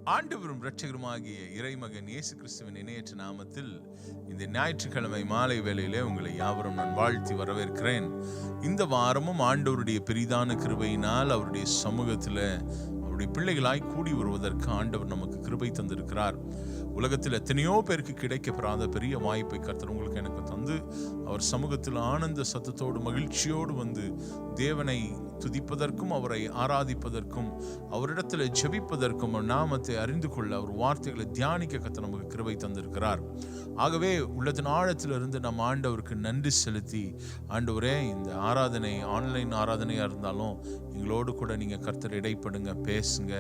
ஆண்டவரும் இரட்சகருமாகிய இறைமகன் இயேசு கிறிஸ்துவின் இணையற்ற நாமத்தில் இந்த ஞாயிற்றுக்கிழமை மாலை வேளையிலே உங்களை யாவரும் நான் வாழ்த்தி வரவேற்கிறேன். இந்த வாரமும் ஆண்டவருடைய பெரிதான கிருபையினால் அவருடைய சமூகத்தில் அவருடைய பிள்ளைகளாய் கூடி வருவதற்கு ஆண்டவர் நமக்கு கிருபை தந்திருக்கிறார். உலகத்தில் எத்தனையோ பேருக்கு கிடைக்கப்பெறாத பெரிய வாய்ப்பை கர்த்தர் உங்களுக்கு எனக்கு தந்து அவர் சமூகத்தில் ஆனந்த சத்தத்தோடு மகிழ்ச்சியோடு வந்து தேவனை துதிப்பதற்கும் அவரை ஆராதிப்பதற்கும் அவரிடத்தில் ஜெபிப்பதற்கும் நாமத்தை அறிந்து கொள்ள அவர் வார்த்தைகளை தியானிக்க கர்த்தர் நமக்கு கிருபை தந்திருக்கிறார். ஆகவே உள்ளத்தின் ஆழத்திலிருந்து நம் ஆண்டவருக்கு நன்றி செலுத்தி, ஆண்டவரே இந்த ஆராதனை ஆன்லைன் ஆராதனையாக இருந்தாலும் எங்களோடு கூட நீங்கள் கர்த்தர் இடைப்படுங்க, பேசுங்க,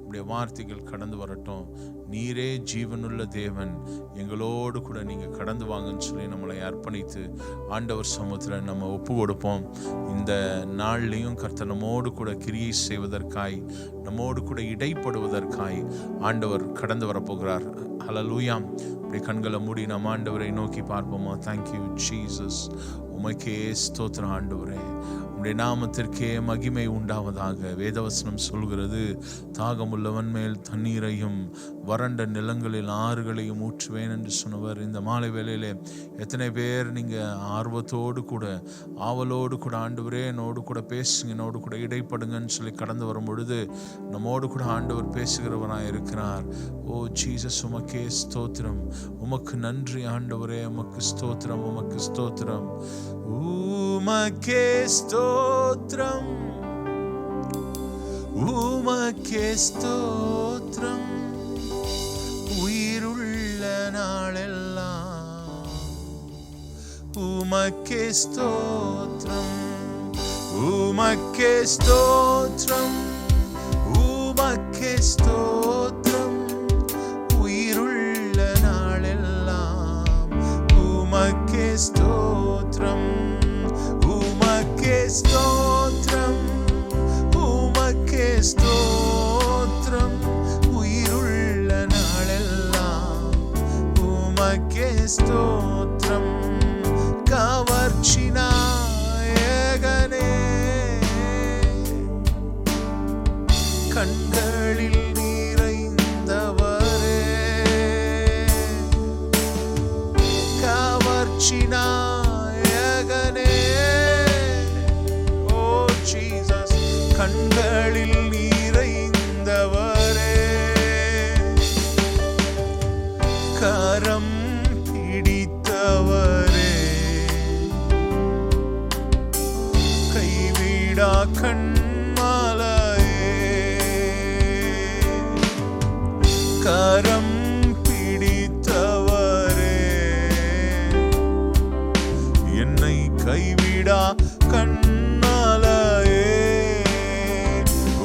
உடைய வார்த்தைகள் கடந்து வரட்டும். நீரே ஜீவனுள்ள தேவன், எங்களோடு கூட நீங்கள் கடந்து வாங்கன்னு சொல்லி நம்மளை அர்ப்பணித்து ஆண்டவர் சமூகத்தில் நம்ம ஒப்பு கொடுப்போம். இந்த நாள்லையும் கர்த்தர் நம்மோடு கூட கிரியை செய்வதற்காய், நம்மோடு கூட இடைப்படுவதற்காய் ஆண்டவர் கடந்து வரப்போகிறார். ஹல்லேலூயா. அப்படி கண்களை மூடி நம்ம ஆண்டவரை நோக்கி பார்ப்போமா? Thank you Jesus. உமக்கே ஸ்தோத்திரம் ஆண்டவரே, உம்முடைய நாமத்திற்கே மகிமை உண்டாவதாக. வேதவசனம் சொல்கிறது, தாகமுள்ளவன் மேல் தண்ணீரையும் வறண்ட நிலங்களில் ஆறுகளையும் ஊற்றுவேன் என்று சொன்னவர். இந்த மாலை வேளையிலே எத்தனை பேர் நீங்கள் ஆர்வத்தோடு கூட ஆவலோடு கூட ஆண்டவரே என்னோடு கூட பேசுங்க, என்னோடு கூட இடைப்படுங்கன்னு சொல்லி கடந்து வரும் பொழுது நம்மோடு கூட ஆண்டவர் பேசுகிறவராக இருக்கிறார். ஓ ஜீசஸ், உமக்கே ஸ்தோத்திரம், உமக்கு நன்றி ஆண்டவரே, உமக்கு ஸ்தோத்திரம், உமக்கு ஸ்தோத்திரம், உமக்கே ஸ்தோத்திரம், உமக்கே ஸ்தோத்திரம். உயிருள்ள நாளெல்லாம் உமக்கே ஸ்தோத்திரம், உமக்கே ஸ்தோத்திரம், உமக்கே ஸ்தோத்திரம். உயிருள்ள நாளெல்லாம் உமக்கே ஸ்தோத்திரம், உமக்கே ஸ்தோத்திரம், உமக்கே ஸ்தோத்திரம். உயிருள்ள நாளெல்லாம் உமக்கே ஸ்தோத்திரம். கவர்ச்சி நாயகனே, கண்களில் நிறைந்தவரே, கவர்ச்சி நாயகனே, ஓ ஜீசஸ், கண்களில் நிறைந்தவரே, கரம் பிடித்தவரே, கைவிடா கண்மாலையே, கரம் பிடித்தவரே, என்னை கைவிடா கண்மாலையே.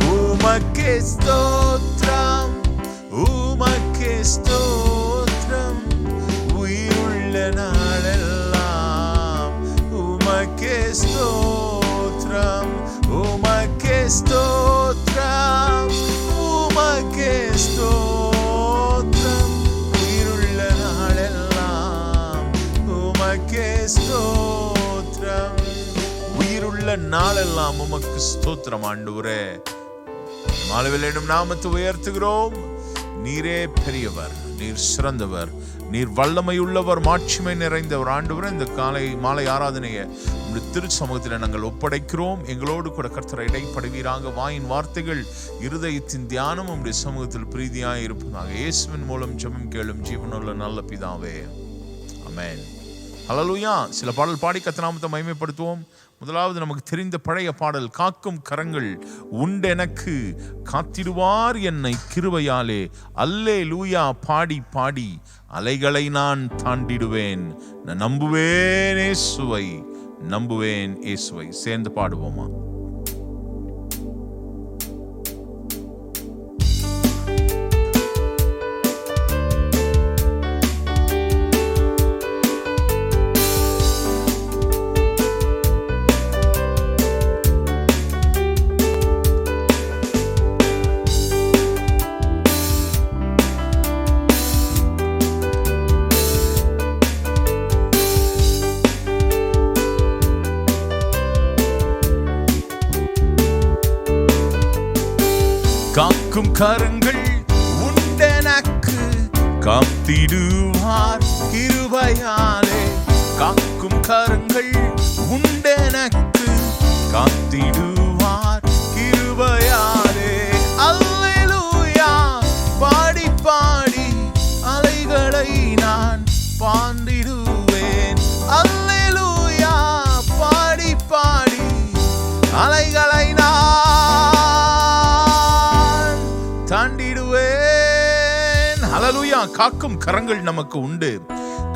உமக்கே ஸ்தோத்திரம், உமக்கே ஸ்தோத்திரம். உயிருள்ள நாளெல்லாம் உமக்கே ஸ்தோத்திரம், உமக்கே ஸ்தோத்திரம், உமக்கே ஸ்தோத்திரம். உயிருள்ள நாளெல்லாம் உமக்கே ஸ்தோத்திரம், உயிருள்ள நாளெல்லாம் உமக்கு ஸ்தோத்திரம் ஆண்டவரே. மாலைவேளையிலும் நாமத்தை உயர்த்துகிறோம். நீரே பெரியவர், நீர் சிறந்தவர், நீர் வல்லமை உள்ளவர், மாட்சிமை நிறைந்தவர் ஆண்டவரே. இந்த மாலை ஆராதனையை உங்களுடைய திரு சமூகத்தில் நாங்கள் ஒப்படைக்கிறோம். எங்களோடு கூட கர்த்தரை இடைப்படுவீராக. வாயின் வார்த்தைகள் இருதயத்தின் தியானம் உங்களுடைய சமூகத்தில் பிரீதியாய் இருப்பதாக. இயேசுவின் மூலம் ஜெபம் கேளும் ஜீவனுள்ள நல்ல பிதாவே, ஆமென். ஹல்லேலூயா. சில பாடல் பாடி கர்த்தர் நாமத்தை மகிமைப்படுத்துவோம். முதலாவது நமக்கு தெரிந்த பழைய பாடல், காக்கும் கரங்கள் உண்டெனக்கு, காத்திடுவார் என்னை கிருபையாலே. அல்லேலூயா பாடி பாடி அலைகளை நான் தாண்டிடுவேன். நான் நம்புவேன் இயேசுவை, நம்புவேன் இயேசுவை. சேர்ந்து பாடுவோமா? காக்கும் கரங்கள் உண்டெனக்கு, காத்திடுவார் கிருபையாலே. காக்கும் கரங்கள் உண்டெனக்கு, காத்திடுவார் கிருபையாலே. அல்லேலூயா பாடி பாடி அலைகளை நான் பாண்டிடுவேன். அல்லேலூயா பாடி பாடி அலைகளை நான் தாண்டிடுவேன். அல்லேலூயா. காக்கும் கரங்கள் நமக்கு உண்டு,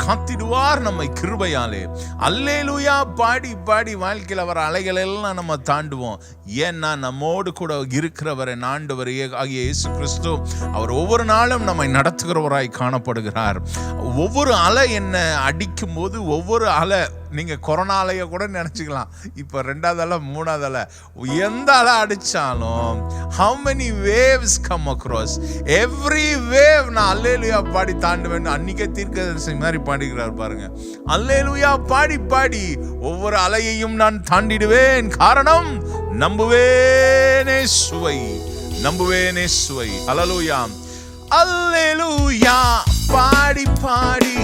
காத்திடுவார் நம்மை கிருபையாலே. அல்லேலூயா பாடி பாடி வாழ்க்கையில் வர அலைகள் எல்லாம் நம்ம தாண்டுவோம். ஏன்னா நம்மோடு கூட இருக்கிறவர் ஆண்டவர் ஆகிய இயேசு கிறிஸ்து. அவர் ஒவ்வொரு நாளும் நம்மை நடத்துகிறவராய் காணப்படுகிறார். ஒவ்வொரு அலை என்ன அடிக்கும் போது, ஒவ்வொரு அலை, நீங்க கொரோனா அலையை கூட நினைச்சுக்கலாம், இப்ப 2வது அலை 3வது அலை, எந்த அலை அடிச்சாலும் how many waves come across, every wave நான் அல்லேலூயா பாடி தாண்டுவேன். அன்னைக்கே தீர்க்கதரிசி மாதிரி பாடிக்கிறார் பாருங்க. அல்லேலூயா பாடி பாடி ஒவ்வொரு அலையையும் நான் தாண்டிடுவேன். காரணம் நம்புவேனே சுவை, நம்புவேனே சுவை. அல்லேலூயா. அல்லேலூயா பாடி பாடி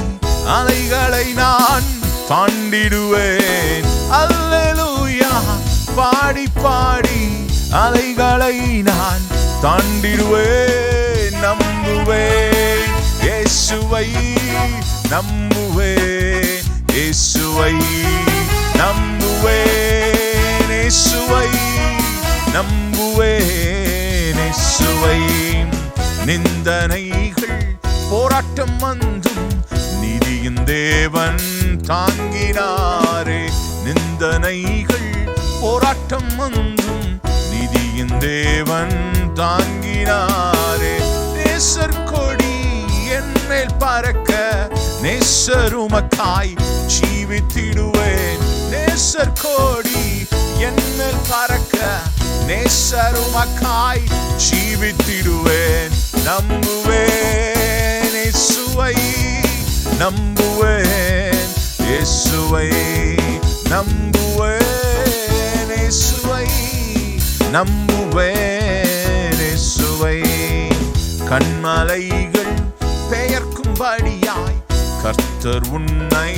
அலைகளை நான் தாண்டிடுவேன். அல்லேலூயா பாடி பாடி அலைகளை நான் தாண்டிடுவேன். நம்புவேன் இயேசுவை, நம்புவேன் இயேசுவை, நம்புவேன் இயேசுவை, நம்புவேன் இயேசுவை. நிந்தனைகள் போராட்டம் வந்தும் நீதியின் தேவன் தாங்கினாரே. நிந்தனைகள் போராட்டம் வந்தும் நீதியின் தேவன் தாங்கினாரே. நேசர் கொடி என்மேல் பறக்க, நேசர் உமக்காய் ஜீவித்திடுவேன். நேசர் கொடி என்மேல் பறக்க, நேசர் உமக்காய் ஜீவித்திடுவேன். நம்புவேன் இயேசுவை, நம்புவேன் இயேசுவை, நம்புவேன் இயேசுவை, நம்புவேன் இயேசுவை. கண்மலைகள் பெயர்க்கும்படியாய் கர்த்தர் உன்னை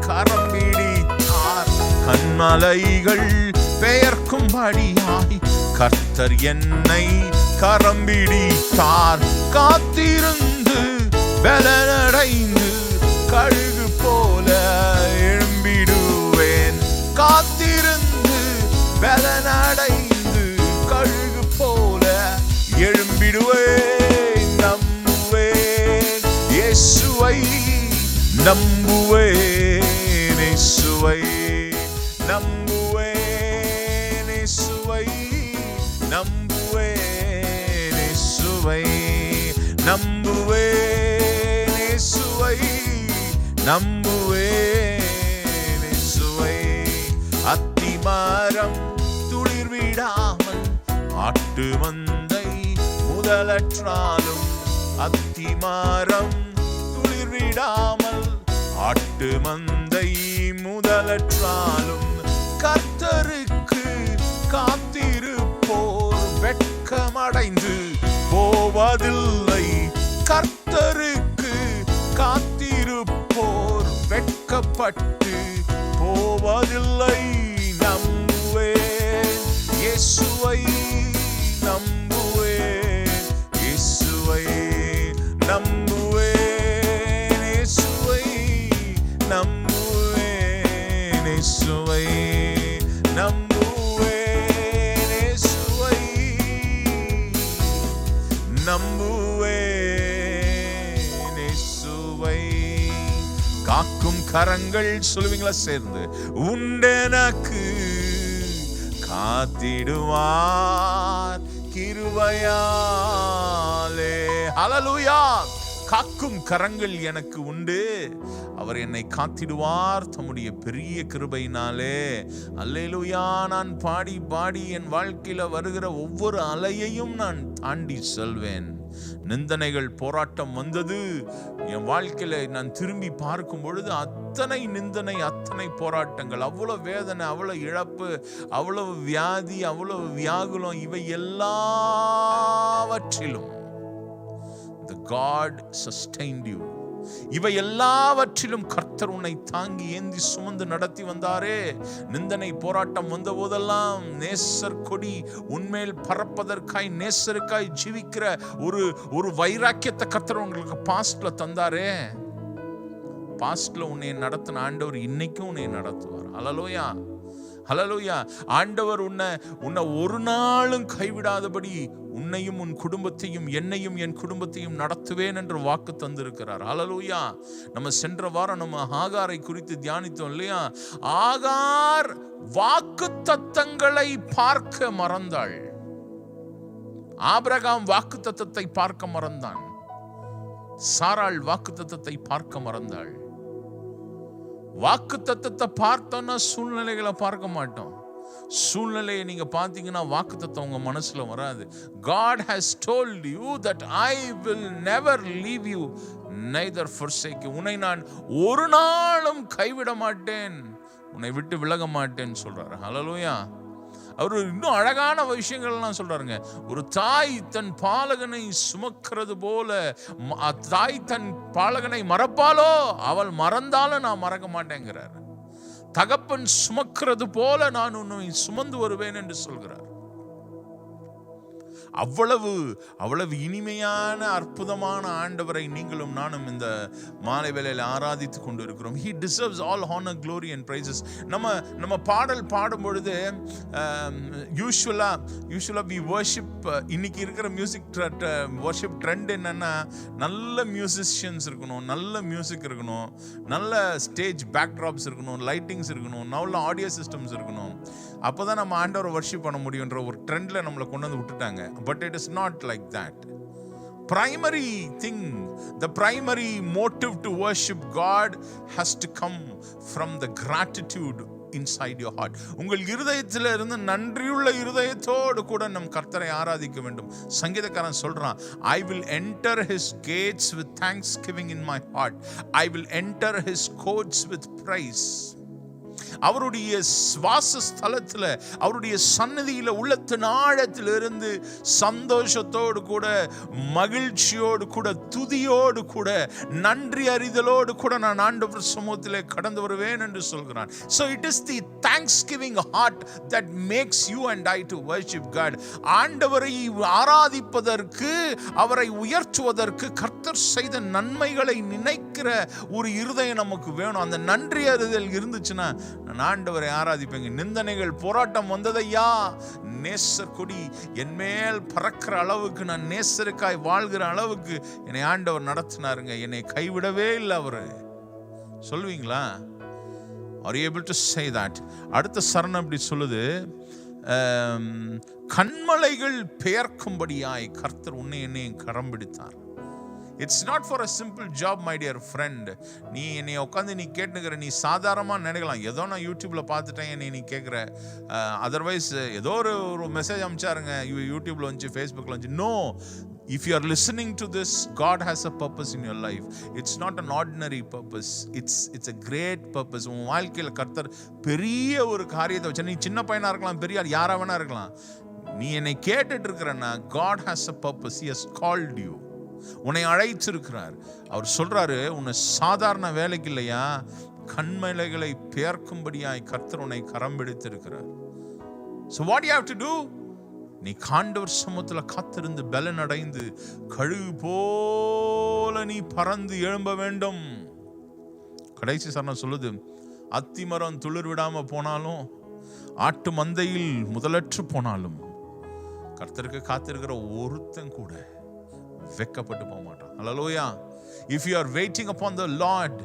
கரம் பிடித்தார். கண்மலைகள் பெயர்க்கும்படியாய் கர்த்தர் என்னை கரம் பிடித்தார். காத்திருந்து பலனடைந்து கழுகு போல எழும்பிடுவேன். காத்திருந்து பலனடைந்து கழுகு போல எழும்பிடுவேன். நம்புவேன் இயேசுவை, நம்புவேன் இயேசுவை, நம்புவேன் இயேசுவை, நம்புவேன் இயேசுவை, நம்புவேன் இயேசுவை, நம்புவேன் இயேசுவை. அத்திமரம் துளிர் விடாமல் ஆட்டு மந்தை முதலற்றாலும், அத்திமரம் துளிர் விடாமல் ஆட்டு மந்தை முதலற்றாலும், கர்த்தருக்கு காத்திருப்போர் வெட்கமடைந்து போவதில்லை. கர்த்தருக்கு காத்திருப்போர் வெட்கப்பட்டு போவதில்லை. நம்புவேன் இயேசுவை, நம்புவேன் இயேசுவை, நம்புவேன் இயேசுவை, நம்புவேன் இயேசுவை, நம்புவேன் இயேசுவை, நம்புவேன் இயேசுவை. காக்கும் கரங்கள் சொல்லுவீங்களா சேர்ந்து? உண்டெனக்கு காத்திடுவார் கிருபையாலே. ஹல்லேலூயா. காக்கும் கரங்கள் எனக்கு உண்டு, அவர் என்னை காத்திடுவார் தம்முடைய பெரிய கிருபையினாலே. அல்லேலூயா. நான் பாடி பாடி என் வாழ்க்கையில வருகிற ஒவ்வொரு அலையையும் நான் தாண்டி செல்வேன். நிந்தனைகள் போராட்டம் வந்தது என் வாழ்க்கையில. நான் திரும்பி பார்க்கும் பொழுது அத்தனை நிந்தனை, அத்தனை போராட்டங்கள், அவ்வளவு வேதனை, அவ்வளவு இழப்பு, அவ்வளவு வியாதி, அவ்வளவு வியாகுலம், இவை எல்லாவற்றிலும் the God sustained you. இவை எல்லாவற்றிலும் கர்த்தர் உன்னை தாங்கி ஏந்தி சுமந்து நடத்தி வந்தாரே. நிந்தனை போராட்டம் வந்த போதெல்லாம் நேசர் கொடி உன்மேல் பறப்பதற்காய் நேசருக்காய் ஜீவிக்கிற ஒரு வைராக்கியத்தை கர்த்தர் உங்களுக்கு பாஸ்ட்ல தந்தாரே. பாஸ்ட்ல உன்னை நடத்தின ஆண்டவர் இன்னைக்கும் உன்னை நடத்துவார். ஹல்லேலூயா, ஹல்லேலூயா. ஆண்டவர் உன்னை ஒரு நாளும் கைவிடாதபடி உன்னையும் உன் குடும்பத்தையும் என்னையும் என் குடும்பத்தையும் நடத்துவேன் என்று வாக்கு தந்திருக்கிறார். ஹல்லேலூயா. நம்ம சென்ற வாரம் நம்ம ஆகாரை குறித்து தியானித்தோம் இல்லையா? ஆகார் வாக்கு தத்தங்களை பார்க்க மறந்தாள். ஆபிரகாம் வாக்கு தத்தத்தை பார்க்க மறந்தான். சாராள் வாக்கு தத்தத்தை பார்க்க மறந்தாள். வாக்கு தத்தத்தை பார்த்தோன்னா சூழ்நிலைகளை பார்க்க மாட்டோம். சூழ்நிலையை நீங்க பார்த்தீங்கன்னா வாக்கு தத்தம் உங்க மனசுல வராது. God has told you that I will never leave you neither forsake you. உன்னை நான் ஒரு நாளும் கைவிட மாட்டேன், உன்னை விட்டு விலக மாட்டேன்னு சொல்றாரு. ஹல்லேலூயா. அவர் இன்னும் அழகான விஷயங்கள்லாம் சொல்றாருங்க. ஒரு தாய் தன் பாலகனை சுமக்கிறது போல, தாய் தன் பாலகனை மறப்பாலோ அவள் மறந்தாலும் நான் மறக்க மாட்டேங்கிறார். தகப்பன் சுமக்கிறது போல நான் உன்னை சுமந்து வருவேன் என்று சொல்கிறார். அவ்வளவு இனிமையான அற்புதமான ஆண்டவரை நீங்களும் நானும் இந்த மாலை வேளையில் ஆராதித்துக் கொண்டு இருக்கிறோம். He deserves all honor, glory and praises. நம்ம பாடல் பாடும் பொழுது யூசுவலா we worship. இன்னைக்கு இருக்கிற மியூசிக் worship ட்ரெண்ட் என்னன்னா, நல்ல மியூசிஷியன்ஸ் இருக்கணும், நல்ல மியூசிக் இருக்கணும், நல்ல ஸ்டேஜ் பேக்ட்ராப்ஸ் இருக்கணும், லைட்டிங்ஸ் இருக்கணும், நல்ல ஆடியோ சிஸ்டம்ஸ் இருக்கணும். அப்போதான் நம்ம ஆண்டவரை வர்ஷிப் பண்ண முடியுன்ற ஒரு ட்ரெண்ட்ல நம்மளை கொண்டு வந்து விட்டுட்டாங்க. But it is not like that. Primary thing, the primary motive to worship God has to come from the gratitude inside your heart. உங்கள் இருதயத்தில் இருந்து நன்றியுள்ள இருதயத்தோடு கூட நம் கர்த்தரை ஆராதிக்க வேண்டும். சங்கீதக்காரன் சொல்றான், I will enter his gates with thanksgiving in my heart. I will enter his courts with praise. அவருடைய வாசஸ்தலத்தில், அவருடைய சன்னதியில் உள்ளத்தின் ஆழத்திலிருந்து சந்தோஷத்தோடு கூட, மகிழ்ச்சியோடு கூட, துதியோடு கூட, நன்றி அறிதலோடு கூட நான் ஆண்டவர் சமூகத்திலே கடந்து வருவேன் என்று சொல்கிறான். So it is the thanksgiving heart that makes you and I to worship God. ஆண்டவரை ஆராதிப்பதற்கு, அவரை உயர்த்துவதற்கு, கர்த்தர் செய்த நன்மைகளை நினைக்கிற ஒரு இருதயம் நமக்கு வேணும். அந்த நன்றி அறிதல் இருந்துச்சுன்னா நான் ஆண்டவரை ஆராதிப்பேங்க. நிந்தனைகள் போராட்டம் வந்ததையா, நேசர் கொடி என் மேல் பறக்கிற அளவுக்கு, நான் நேசருக்காய் வாழ்கிற அளவுக்கு என்னை ஆண்டவர் நடத்தினாருங்க. என்னை கைவிடவே இல்லை அவரு. சொல்லுவீங்களா? Are you able to say that? அடுத்த சரணம் இப்படி சொல்லுது, கண்மலைகள் பெயர்க்கும்படியாய் கர்த்தர் உன்னை என்னையும் கரம் பிடித்தார். It's not for a simple job, my dear friend. நீ என்னை உட்காந்து நீ கேட்டுக்கிற, நீ சாதாரணமாக நினைக்கலாம், ஏதோ நான் யூடியூப்ல பார்த்துட்டேன் என்னை நீ கேட்குற, அதர்வைஸ் ஏதோ ஒரு மெசேஜ் அனுப்பிச்சாருங்க யூடியூப்ல வந்துச்சு, ஃபேஸ்புக்கில் வந்துச்சு. No, if you are listening to this, God has a purpose in your life. It's not an ordinary purpose. It's a great purpose. உன் வாழ்க்கையில் கர்த்தர் பெரிய ஒரு காரியத்தை வச்சா, நீ சின்ன பையனா இருக்கலாம், பெரிய யாரா வேணா இருக்கலாம், நீ என்னை கேட்டுட்டு இருக்கிறன்னா, God has a purpose. He has called you. உன்னை அழைத்திருக்கிறார். அவர் சொல்றாரு, உன்னை சாதாரண வேலைக்கு இல்லையா, கண்மலைகளை பெயர்க்கும்படியாய் கர்த்தர் உன்னை கரம் பிடித்திருக்கிறார். So what you have to do? நீ ஆண்டவர் சமூகத்தில் காத்திருந்து பலன் அடைந்து கழுகு போல நீ பறந்து எழும்ப வேண்டும். கடைசி சரணம் சொல்லுது, அத்திமரம் துளிர் விடாம போனாலும், ஆட்டு மந்தையில் முதலற்று போனாலும், கர்த்தருக்கு காத்திருக்கிற ஒருத்தன் கூட வெக்கப்பட்டு போக மாட்டான். ஹல்லேலூயா. If you are waiting upon the Lord,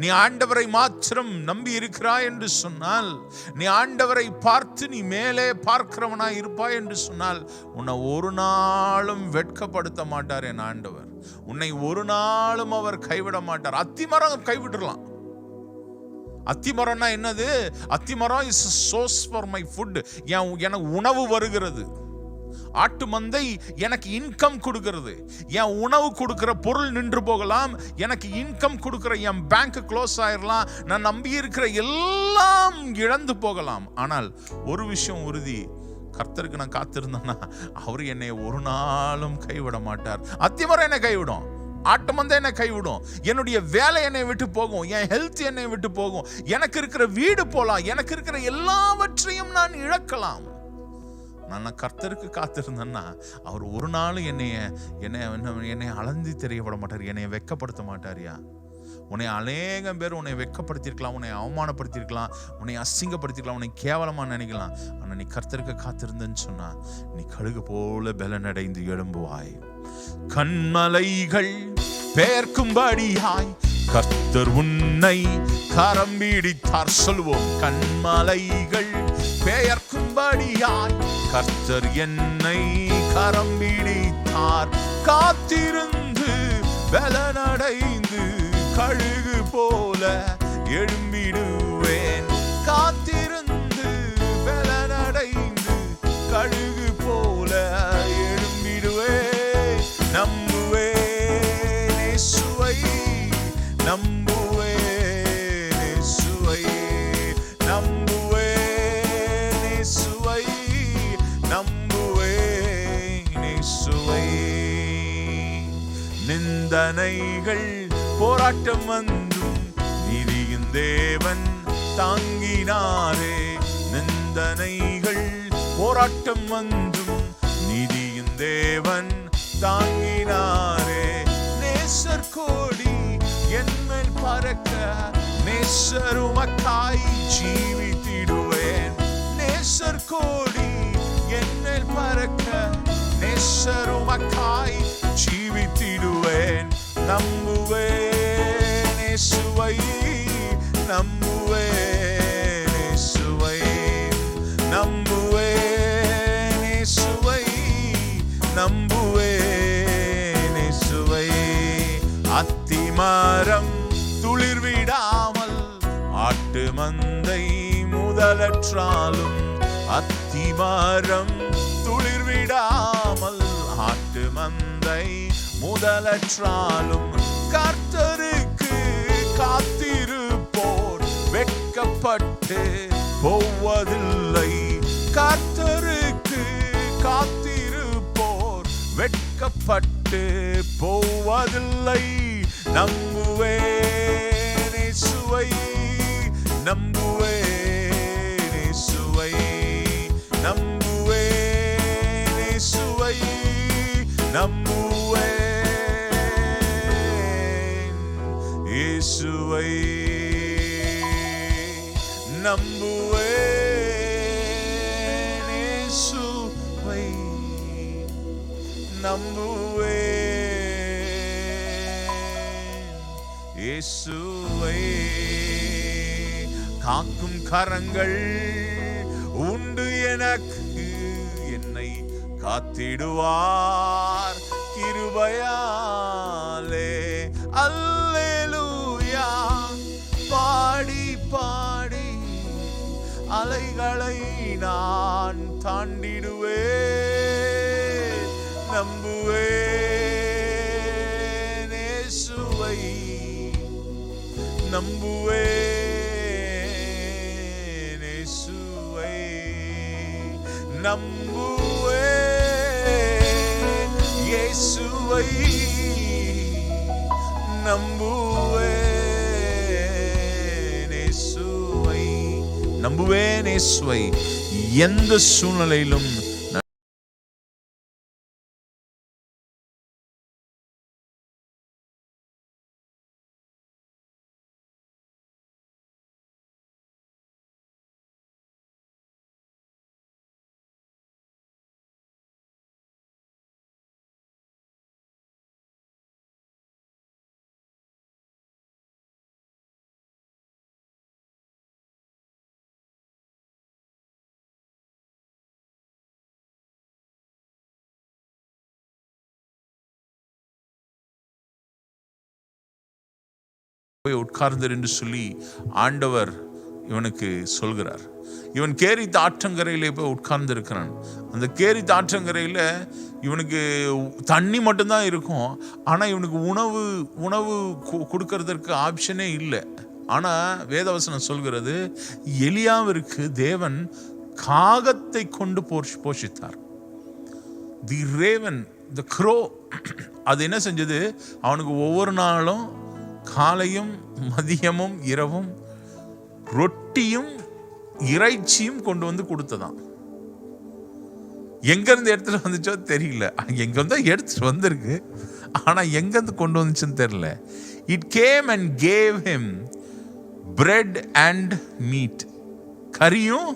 நீ ஆண்டவரை மாத்திரம் நம்பி இருக்கிறாய் என்று சொன்னால், நீ ஆண்டவரை பார்த்து நீ மேலே பார்க்கிறவனாய் இருப்பாய் என்று சொன்னால், உன்னை ஒரு நாளும் வெட்கப்படுத்த மாட்டார் என் ஆண்டவர். உன்னை ஒரு நாளும் அவர் கைவிட மாட்டார். அத்திமரம் கைவிடலாம். அத்திமரம்னா என்னது? அத்திமரம் is source for my foot. எனக்கு உணவு வருகிறது. ஆட்டு மந்தை எனக்கு இன்கம் கொடுக்கிறது. என் உணவு கொடுக்கிற பொருள் நின்று போகலாம், எனக்கு இன்கம் கொடுக்கிற என் பேங்க் க்ளோஸ் ஆயிரலாம், நான் நம்பி இருக்கிற எல்லாம் இழந்து போகலாம். ஆனால் ஒரு விஷயம் உறுதி, கர்த்தருக்கு நான் காத்திருந்தேன்னா அவரு என்னை ஒரு நாளும் கைவிட மாட்டார். அத்திமரம் என்னை கைவிடும், ஆட்டம் வந்து என்னை கைவிடும், என்னுடைய வேலை என்னை விட்டு போகும், என் ஹெல்த் என்னை விட்டு போகும், எனக்கு இருக்கிற வீடு போலாம், எனக்கு இருக்கிற எல்லாவற்றையும் நான் இழக்கலாம். நான் கர்த்தருக்கு காத்திருந்தேன்னா அவர் ஒரு நாளும் என்னை அளந்து தெரியப்பட மாட்டார், என்னை வெட்கப்படுத்த மாட்டாரியா. உன்னை அநேகம் பேர் உன்னை வெட்கப்படுத்திருக்கலாம், உன்னை அவமானப்படுத்திருக்கலாம், உன்னை அசிங்கப்படுத்திருக்கலாம், உன்னை கேவலமா நினைக்கலாம். ஆனா நீ கர்த்தருக்கு காத்திருந்தன்னு சொன்னா நீ கழுகு போல பலனடைந்து எழும்புவாய். கண்மலைகள் பெயர்க்கும்படியாய் கர்த்தர் உன்னை கரம் பிடித்தார். சொல்வோம், கண்மலைகள் பெயர்க்கும்படியாய் கர்த்தர் என்னை கரம் பிடித்தார். காத்திருந்து பலனடைந்து கழுகு போல எழும்பிடுவேன். காத்திருந்து பலனடைந்து கழுகு போல எழும்பிடுவேன். நம்புவேன் இயேசுவை, நம்புவேன் இயேசுவை, நம்புவேன் இயேசுவை, நம்புவேன் இயேசுவை. நிந்தனைகள் போராட்டம் வந்தும் நீதியின் தேவன் தாங்கினாரே. நிந்தனைகள் போராட்டம் வந்தும் நீதியின் தேவன் தாங்கினாரே. நேசர் கோடி என்மேல் பறக்க நேசர் உமக்காய் ஜீவித்திடுவேன். நேசர் கோடி என்மேல் பறக்க நேசர் உமக்காய் ஜீவித்திடுவேன். நம்புவேன் இயேசுவை, நம்புவேன் இயேசுவை, நம்புவேன் இயேசுவை, நம்புவேன் இயேசுவை. அத்திமரம் துளிர்விடாமல் ஆட்டு மந்தை முதலற்றாலும், அத்திமரம் துளிர்விடாமல் ஆட்டு மந்தை முதலற்றாலும் கர்த்தருக்கு காத்திருப்போர் வெட்கப்பட்டு போவதில்லை. கர்த்தருக்கு காத்திருப்போர் வெட்கப்பட்டு போவதில்லை. நம்புவேன் இயேசுவை, நம்புவேன் இயேசுவை, நம்புவேன் இயேசுவை, நம்புவேன் இயேசுவை, நம்புவேன் இயேசுவை, நம்புவேன் இயேசுவை. காக்கும் கரங்கள் உண்டு எனக்கு, என்னை காத்திடுவார் கிருபையாலே. அல்லேலூயா பாடி பாடி அலைகளை நான் தாண்டிடுவேன். நம்புவேன் இயேசுவை, நம்புவேன் இயேசுவை, நம்புவேன் இயேசுவை, நம்புவேன் இயேசுவை, நம்புவேன் இயேசுவை. எந்த சூழ்நிலையிலும் போய் உட்கார்ந்தர் என்று சொல்லி ஆண்டவர் இவனுக்கு சொல்கிறார். இவன் கேரித் ஆற்றங்கரையிலே போய் உட்கார்ந்து இருக்கிறான். அந்த கேரித் ஆற்றங்கரையில் இவனுக்கு தண்ணி மட்டும்தான் இருக்கும். ஆனால் இவனுக்கு உணவு கொடுக்கறதற்கு ஆப்ஷனே இல்லை. ஆனால் வேதவசனம் சொல்கிறது, எலியாவிற்கு தேவன் காகத்தை கொண்டு போஷித்தார். தி ரேவன், தி க்ரோ, அது என்ன செஞ்சது? அவனுக்கு ஒவ்வொரு நாளும் காலையும் மதியமும் இரவும் ரொட்டியும் இறைச்சியும் கொண்டு வந்து கொடுத்ததான். எங்கிருந்து எடுத்துட்டு வந்துச்சோ தெரியல. எங்கிருந்தோ எடுத்துட்டு வந்திருக்கு, ஆனா எங்கிருந்து கொண்டு வந்துச்சுன்னு தெரியல. It came and gave him bread and meet. கறியும்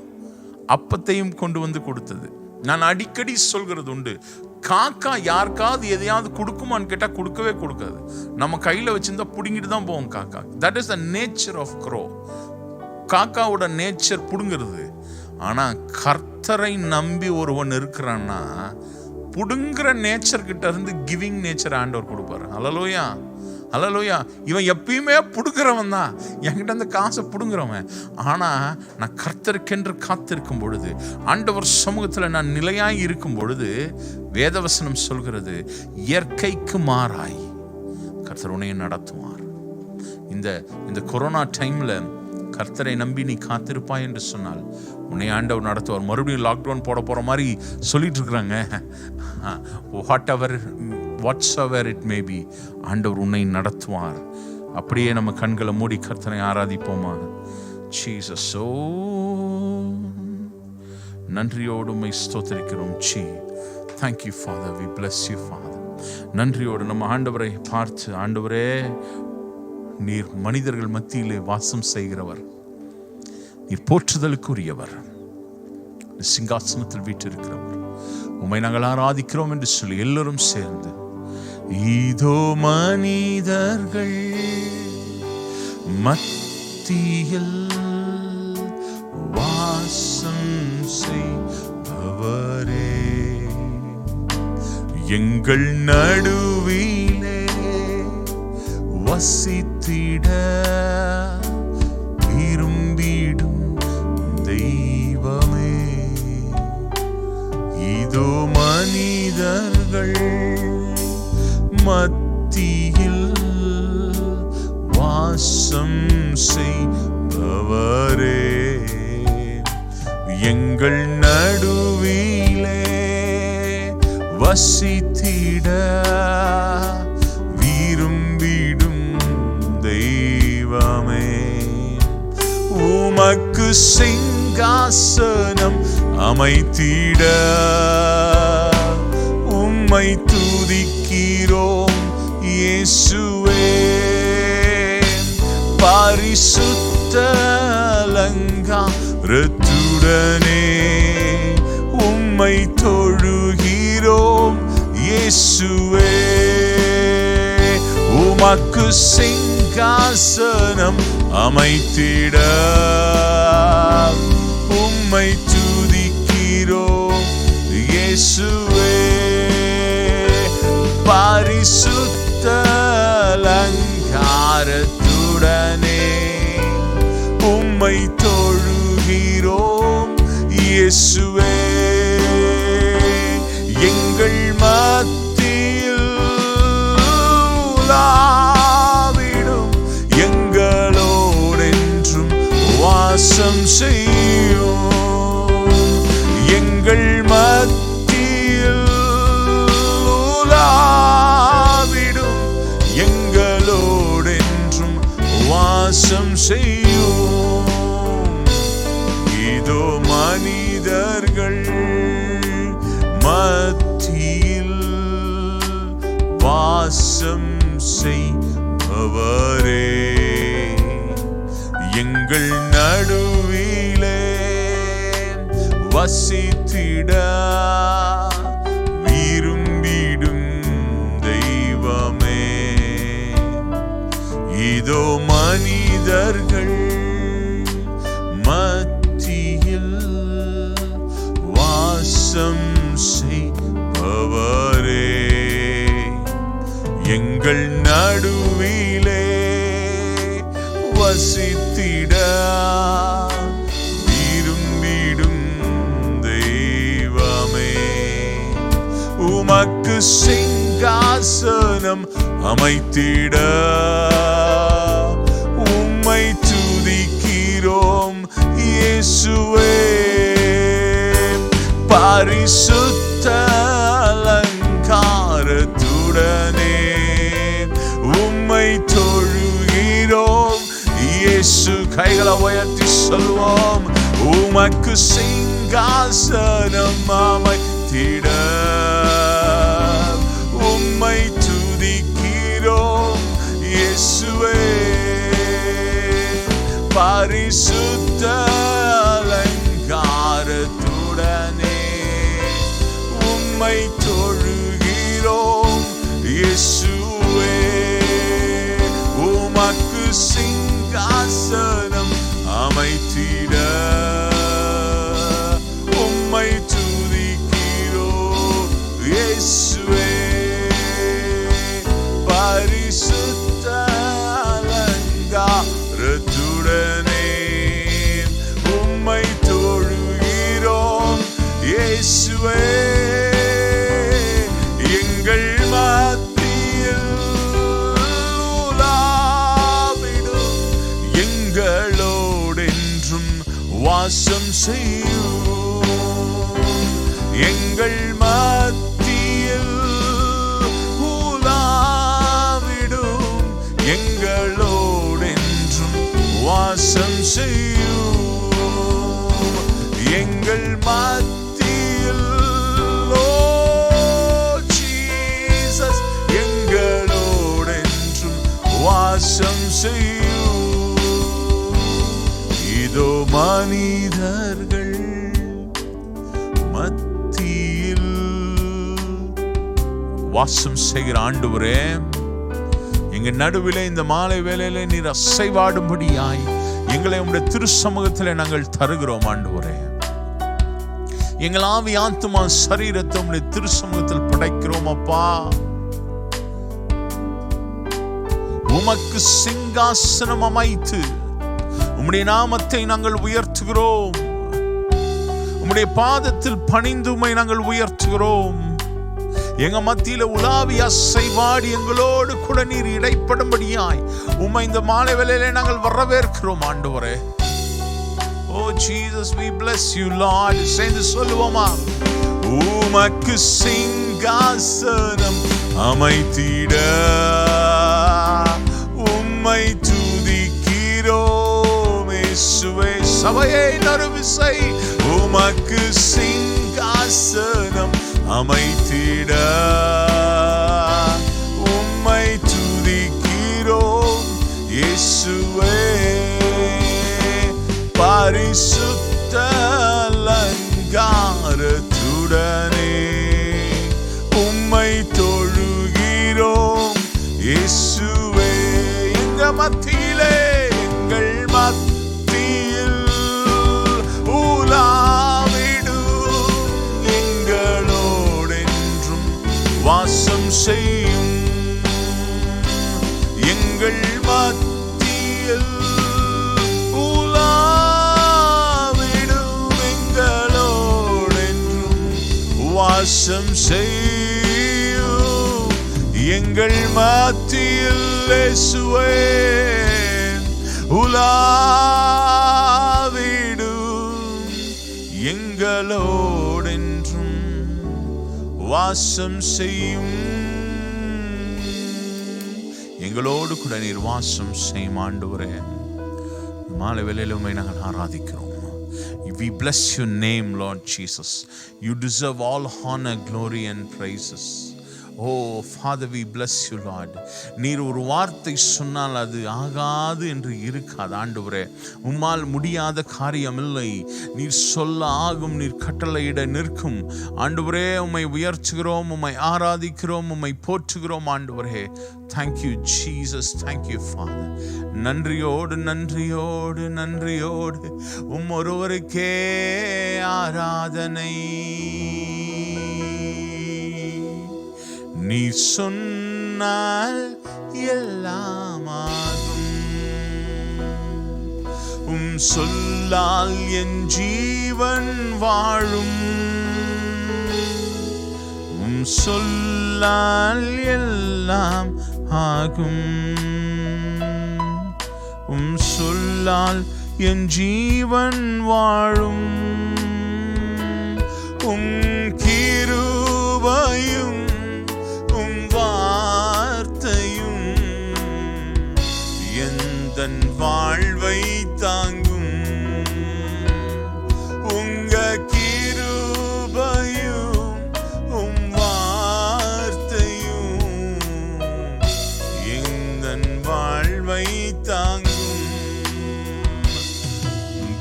அப்பத்தையும் கொண்டு வந்து கொடுத்தது. நான் அடிக்கடி சொல்கிறது உண்டு, காக்கா யாருக்காவது எதையாவது கொடுக்குமான்னு கேட்டா கொடுக்கவே கொடுக்காது. நம்ம கையில வச்சிருந்தா புடுங்கிட்டு தான் போவோம் காக்கா. That is the nature of crow. காக்காவோட நேச்சர் புடுங்கிறது. ஆனா கர்த்தரை நம்பி ஒருவன் இருக்கிறான்னா புடுங்குற நேச்சர் கிட்ட இருந்து கிவிங் நேச்சர் ஆண்டவர் கொடுப்பாரு. ஹல்லேலூயா, ஹல்லேலூயா. இவன் எப்பயுமே புடுங்குறவன் தான், என்கிட்ட இருந்து காசை புடுங்குறவன். ஆனா நான் கர்த்தருக்கென்று காத்திருக்கும் பொழுது, ஆண்டவர் சமூகத்தில் நான் நிலையாய் இருக்கும் பொழுது, வேதவசனம் சொல்கிறது, இயற்கைக்கு மாறாய் கர்த்தர் உன்னை நடத்துவார். இந்த கொரோனா டைம்ல கர்த்தரை நம்பி நீ காத்திருப்பாய் என்று சொன்னால் உன்னை ஆண்டவர் நடத்துவார். மறுபடியும் லாக்டவுன் போட போற மாதிரி சொல்லிட்டு இருக்கிறாங்க. வாட்ஸ்எவர் இட் மே பி, ஆண்டவர் உன்னை நடத்துவார். அப்படியே நம்ம கண்களை மூடி கர்த்தரை ஆராதிப்போமா? ஜீசஸ், ஓ நன்றியோடு உம்மை ஸ்தோத்திரிக்கிறோம். Thank you Father, we bless you Father. நன்றியோடு நம்ம ஆண்டவரை பார்த்து, ஆண்டவரே நீர் மனிதர்கள் மத்தியிலே வாசம் செய்கிறவர், நீர் போற்றுதலுக்குரியவர், சிங்காசனத்தில் வீற்றிருக்கிறவர், உம்மை நாங்கள் ஆராதிக்கிறோம் என்று சொல்லி எல்லோரும் சேர்ந்து, இதோ மனிதர்கள் மத்தியில் வாசம் செய்பவரே, எங்கள் நடுவிலே வசித்திட விரும்பிடும் தெய்வமே, இதோ மனிதர்கள் மத்தியில் வாசம் செய்பவரே, எங்கள் நடுவிலே வசித்திட விரும்பிடும் தெய்வமே, உமக்கு சிங்காசனம் அமைத்திட உம்மை துதிக்கிறோம் இயேசுவே, பரிசுத்த அலங்காரத்துடனே உம்மை தொழுகிறோம் இயேசுவே, உமக்கு சிங்காசனம் அமைத்திட உம்மை துதிக்கிறோம் இயேசுவே, பரிசுத்த அலங்காரத்துடனே உம்மை தொழுகிறோம் இயேசுவே, எங்கள் மத்தியில் உலாவிடும் எங்களோடென்றும் வாசம் செய்யும், எங்கள் மத்தியில் உலாவிடும் எங்களோடென்றும் வாசம் செய்யும், இதோ மனிதர்கள் மத்தியில் வாசம் செய்பவரே, எங்கள் நடுவிலே வசித்திட விரும்பிடும் தெய்வமே, இதோ மனிதர்கள் மத்தியில் வாசம் செய்பவரே, எங்கள் நடுவிலே வசித்திட விரும்பிடும் தெய்வமே, உமக்கு சிங்காசனம் அமைத்திட உம்மை துதிக்கிறோம் இயேசுவே, பரிசுத்த அலங்காரத்துடனே உம்மை தொழுகிறோம் இயேசு. கைகளை உயர்த்தி சொல்வோம். உமக்கு சிங்காசனம் அமைத்திட உம்மை துதிக்கிறோம் இயேசுவே. பரிசுத்த அலங்காரத்துடனே உம்மை தொழுகிறோம் இயேசுவே. உமக்கு சிங்காசனம் அமைத்திட உம்மை துதிக்கிறோம் இயேசுவே. பரிசுத்த அலங்காரத்துடனே உம்மை தொழுகிறோம் இயேசுவே. எங்கள் மத்தியில் உலாவிடும் எங்களோடென்றும் வாசம் செய்யும். எங்கள் மத்தியில் உலாவிடும் எங்களோடென்றும் வாசம் செய்யும். எங்கள் மத்தியில் ஜீசஸ் எங்களோடென்றும் வாசம் செய்யும். இதோ மனிதர்கள் மத்தியில் வாசம் செய்கிற ஆண்டவரே, எங்க நடுவிலே இந்த மாலை வேளையிலே நீர் அசைவாடும்படியாய் எங்களை உம்முடைய திருச்சமூகத்திலே நாங்கள் தருகிறோம் ஆண்டவரே. எங்கள் ஆவி ஆத்துமா சரீரத்தை உம்முடைய திருச்சமூகத்தில் படைக்கிறோம் அப்பா. உமக்கு சிங்காசனம் அமைத்து உம்முடைய நாமத்தை நாங்கள் உயர்த்துகிறோம். உம்முடைய பாதத்தில் பணிந்து உம்மை நாங்கள் உயர்த்துகிறோம். எங்க மத்தியில உலாவி அசைவாடி எங்களோடு கூட நீர் இடைப்படும்படியாய் உம்மை இந்த மாலை வேளையிலே நாங்கள் வரவேற்கிறோம் ஆண்டவரே. Oh Jesus, we bless you Lord. சேர்ந்து சொல்லுவோமா? உமக்கு சிங்காசனம் அமைத்திட உம்மை துதிக்கிறோம் இயேசுவே. சபையை நறுவிசை. உமக்கு சிங்காசனம் அமைத்திட உம்மை துதிக்கிறோம் இயேசுவே. பரிசுத்த அலங்காரத்துடனே உம்மை தொழுகிறோம் இயேசுவே. எங்க மத்தியிலே எங்கள் மத்தியில் உலாவிடும் எங்களோடென்றும் வாசம் செய்யும். எங்கள் மத்தியில் வாசம் செய்யும். எங்கள் மத்தியில் இயேசுவே உலாவிடும் எங்களோடென்றும் வாசம் செய்யும். எங்களோடு கூட நீர் வாசம் செய்யும் ஆண்டவரே. மாலை வேளையில உம்மை நாங்கள் ஆராதிக்கிறோம். We bless your name, Lord Jesus. You deserve all honor, glory and praises. Oh Father, we bless you Lord. நீர் ஒரு வார்த்தை சொன்னால் அது ஆகாது என்று இருக்காது ஆண்டவரே. உம்மால் முடியாத காரியம் இல்லை. நீர் சொல்ல ஆகும், நீர் கட்டளையிட நிற்கும் ஆண்டவரே. உம்மை உயர்த்துகிறோம், உம்மை ஆராதிக்கிறோம், உம்மை போற்றுகிறோம் ஆண்டவரே. Thank you Jesus, thank you Father. நன்றியோடு நன்றியோடு நன்றியோடு ஒருவருக்கே ஆராதனை. நீ சொன்னால் எல்லாமாகும். சொல்லால் என் ஜீவன் வாழும். சொல்லால் எல்லாம் ஆகும். சொல்லால் என் ஜீவன் வாழும். எந்தன் வாழ்வை தாங்கும் உங்க கிருபையும் உம் வார்த்தையும் எந்தன் வாழ்வை தாங்கும்.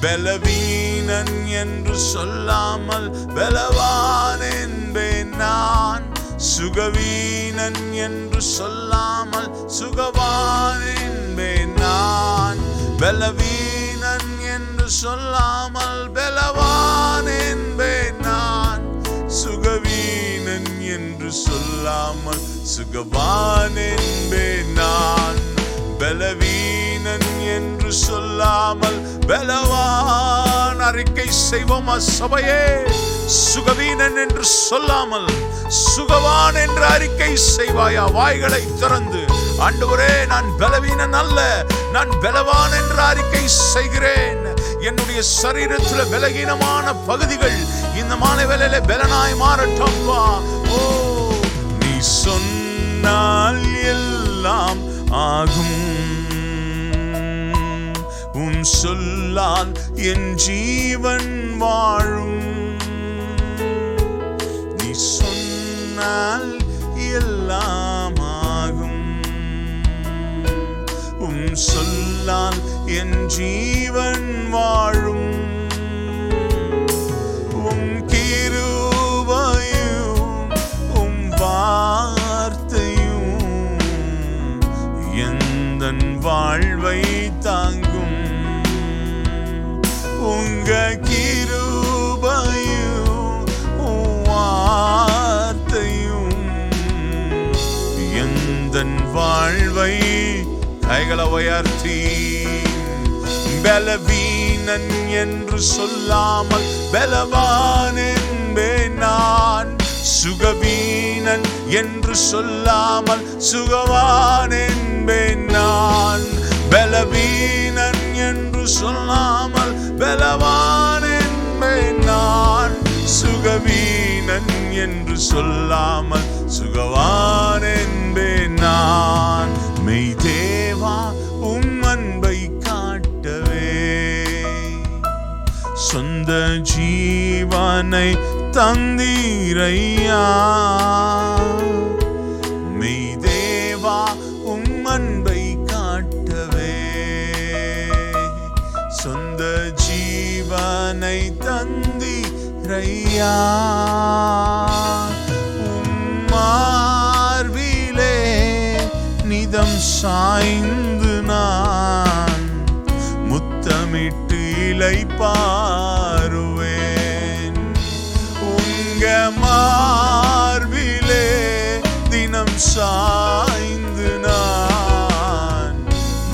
பலவீனன் என்று சொல்லாமல் பலவான் என்பேன் நான், சுகவீனன் என்று சொல்லாமல் சுகவான் என்பேன் நான். பலவீனன் என்று சொல்லாமல் பலவான் என்பேன் நான், சுகவீனன் என்று சொல்லாமல் சுகவான் என்பேன் நான். பலவீனன் என்று சொல்லாமல் பலவான். அறிக்கை செய்வோமா சபையே? சுகவீனன் என்று சொல்லாமல் சுகவான் என்று அறிக்கை செய்வாயா? வாய்களை திறந்து ஆண்டவரே, நான் பலவீனன் அல்ல, நான் பலவான் என்று அறிக்கை செய்கிறேன். என்னுடைய சரீரத்தில் பலகீனமான பகுதிகள் இந்த மாலை வேளையிலே பலனாய் மாறட்டும். ஓ, நீ சொன்னால் எல்லாம் ஆகும், உன் சொல்லால் என் ஜீவன் வாழும். நீ சொன்னால் எல்லாம் ஆகும், உன் சொல்லால் என் ஜீவன் வாழும். உம் கிருபையும் உம் வார்த்தையும் எந்தன் வாழ்வை தாங்கும். உங்க கிருபையும் உம் வார்த்தையும் எந்தன் வாழ்வை. கைகளை உயர்த்தி பலவீனன் என்று சொல்லாமல் பலவான் என்பேன் நான், சுகவீனன் என்று சொல்லாமல் சுகவான் என்பேன் நான். பலவீனன் என்று சொல்லாமல் பலவான் என்பேன் நான், சுகவீனன் என்று சொல்லாமல் சுகவான் என்பேன் நான். மெய் தேவா உம் அன்பை காட்டவே சொந்த ஜீவனை தந்தீரையா. மெய் தேவா உம் அன்பை காட்டவே சொந்த ஜீவனை தந்தீரையா. மார்பிலே நிதம் சாய்ந்து நான் முத்தமிட்டு இளைப்பாறுவேன். உங்க மார்பிலே தினம் சாய்ந்து நான்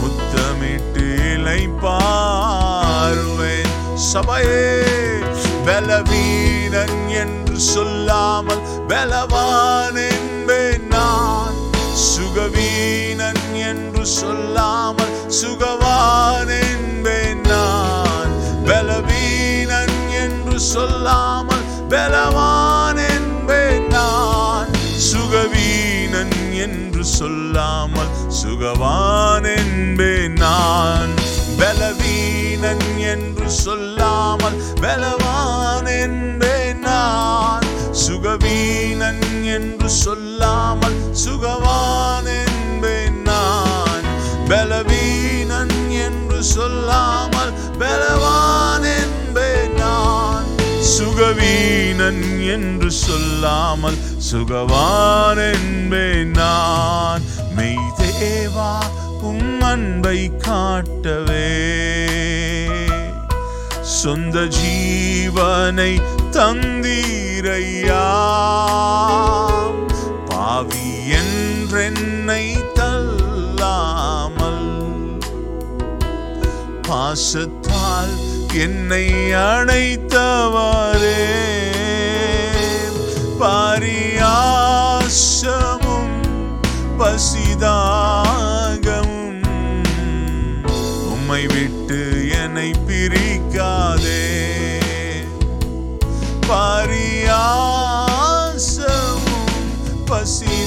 முத்தமிட்டு இளைப்பாறுவேன். சபையே, பலவீனன் என்று சொல்லாமல் பலவான் என்பேன் நான், சுகவீனன் என்று சொல்லாமல் சுகவான் என்பேன் நான். பலவீனன் என்று சொல்லாமல் பலவான் என்பேன் நான், சுகவீனன் என்று சொல்லாமல் சுகவான் என்பேன் நான். பலவீனன் என்று சொல்லாமல் பலவான் என்பேன் நான், சுகவீனன் என்று சொல்லாமல் சுகவான் என்பேன் நான். பலவீனன் என்று சொல்லாமல் பலவான் என்பேன் நான், சுகவீனன் என்று சொல்லாமல் சுகவான் என்பேன் நான். மெய் தேவா உம் அன்பை காட்டவே சொந்த ஜீவனை தந்தீரையா. பாவி என்றென்னை தள்ளாமல் பாசத்தால் என்னை அணைத்தவரே. பாரியாசமும் பசிதாகமும் உம்மை விட்டு என்னை பிரிக்காதே. பாரியாசமும் பசிதாகமும்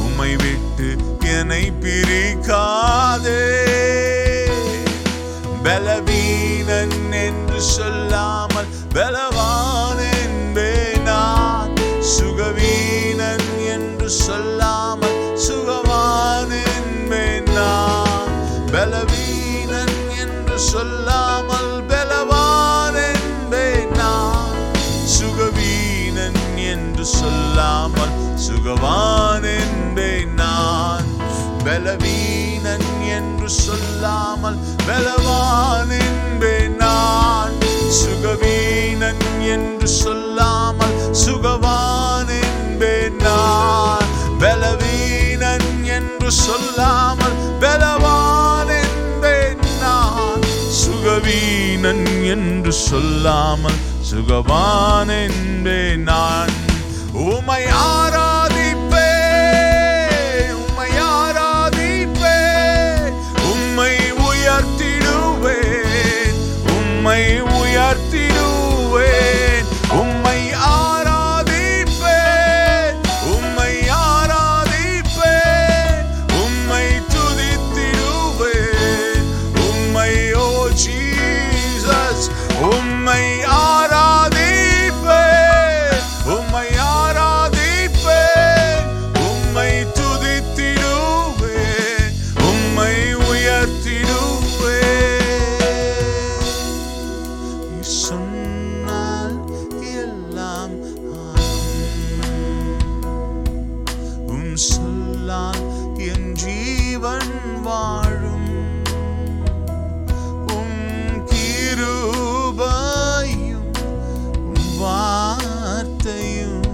உம்மை விட்டு என்னை பிரிக்காதே. பலவீனன் என்று சொல்லாமல் பலவான் என்பேன் நான். சுகவீனன் என்று சொல்லாமல் சுகவான் என்பேன் நான். பலவீனன் என்று சொல்லாமல் பலவான் என்பேன் நான். சுகவீனன் என்று சொல்லாமல் சுகவான் என்பேன் நான். பலவீனன் என்று சொல்லாமல் பலவான் என்பேன் நான். சுகவீனன் என்று சொல்லாமல் சுகவான் என்பேன் நான். பலவீனன் என்று சொல்லாமல் பலவான் என்பேன் நான். சுகவீனன் என்று சொல்லாமல் சுகவான் என்பேன் நான். உம்மை ஆராதிப்பேன், உம்மை ஆராதிப்பேன், உம்மை உயர்த்திடுவேன், உம்மை உயர்த்திடுவேன். உம்மை ஆராதிப்பேன், உம்மை ஆராதிப்பேன், உம்மை துதித்திடுவேன். உம்மை ஓ ஜீசஸ் உம்மை ஆராதிப்பேன், உம்மை ஆராதிப்பேன், உம்மை துதித்திடுவேன், உம்மை உயர்த்திடுவேன். சொன்னால் எல்லாம் ஆகும், சொல்லால் என் ஜீவன் வாழும். கிருபையும் வார்த்தையும்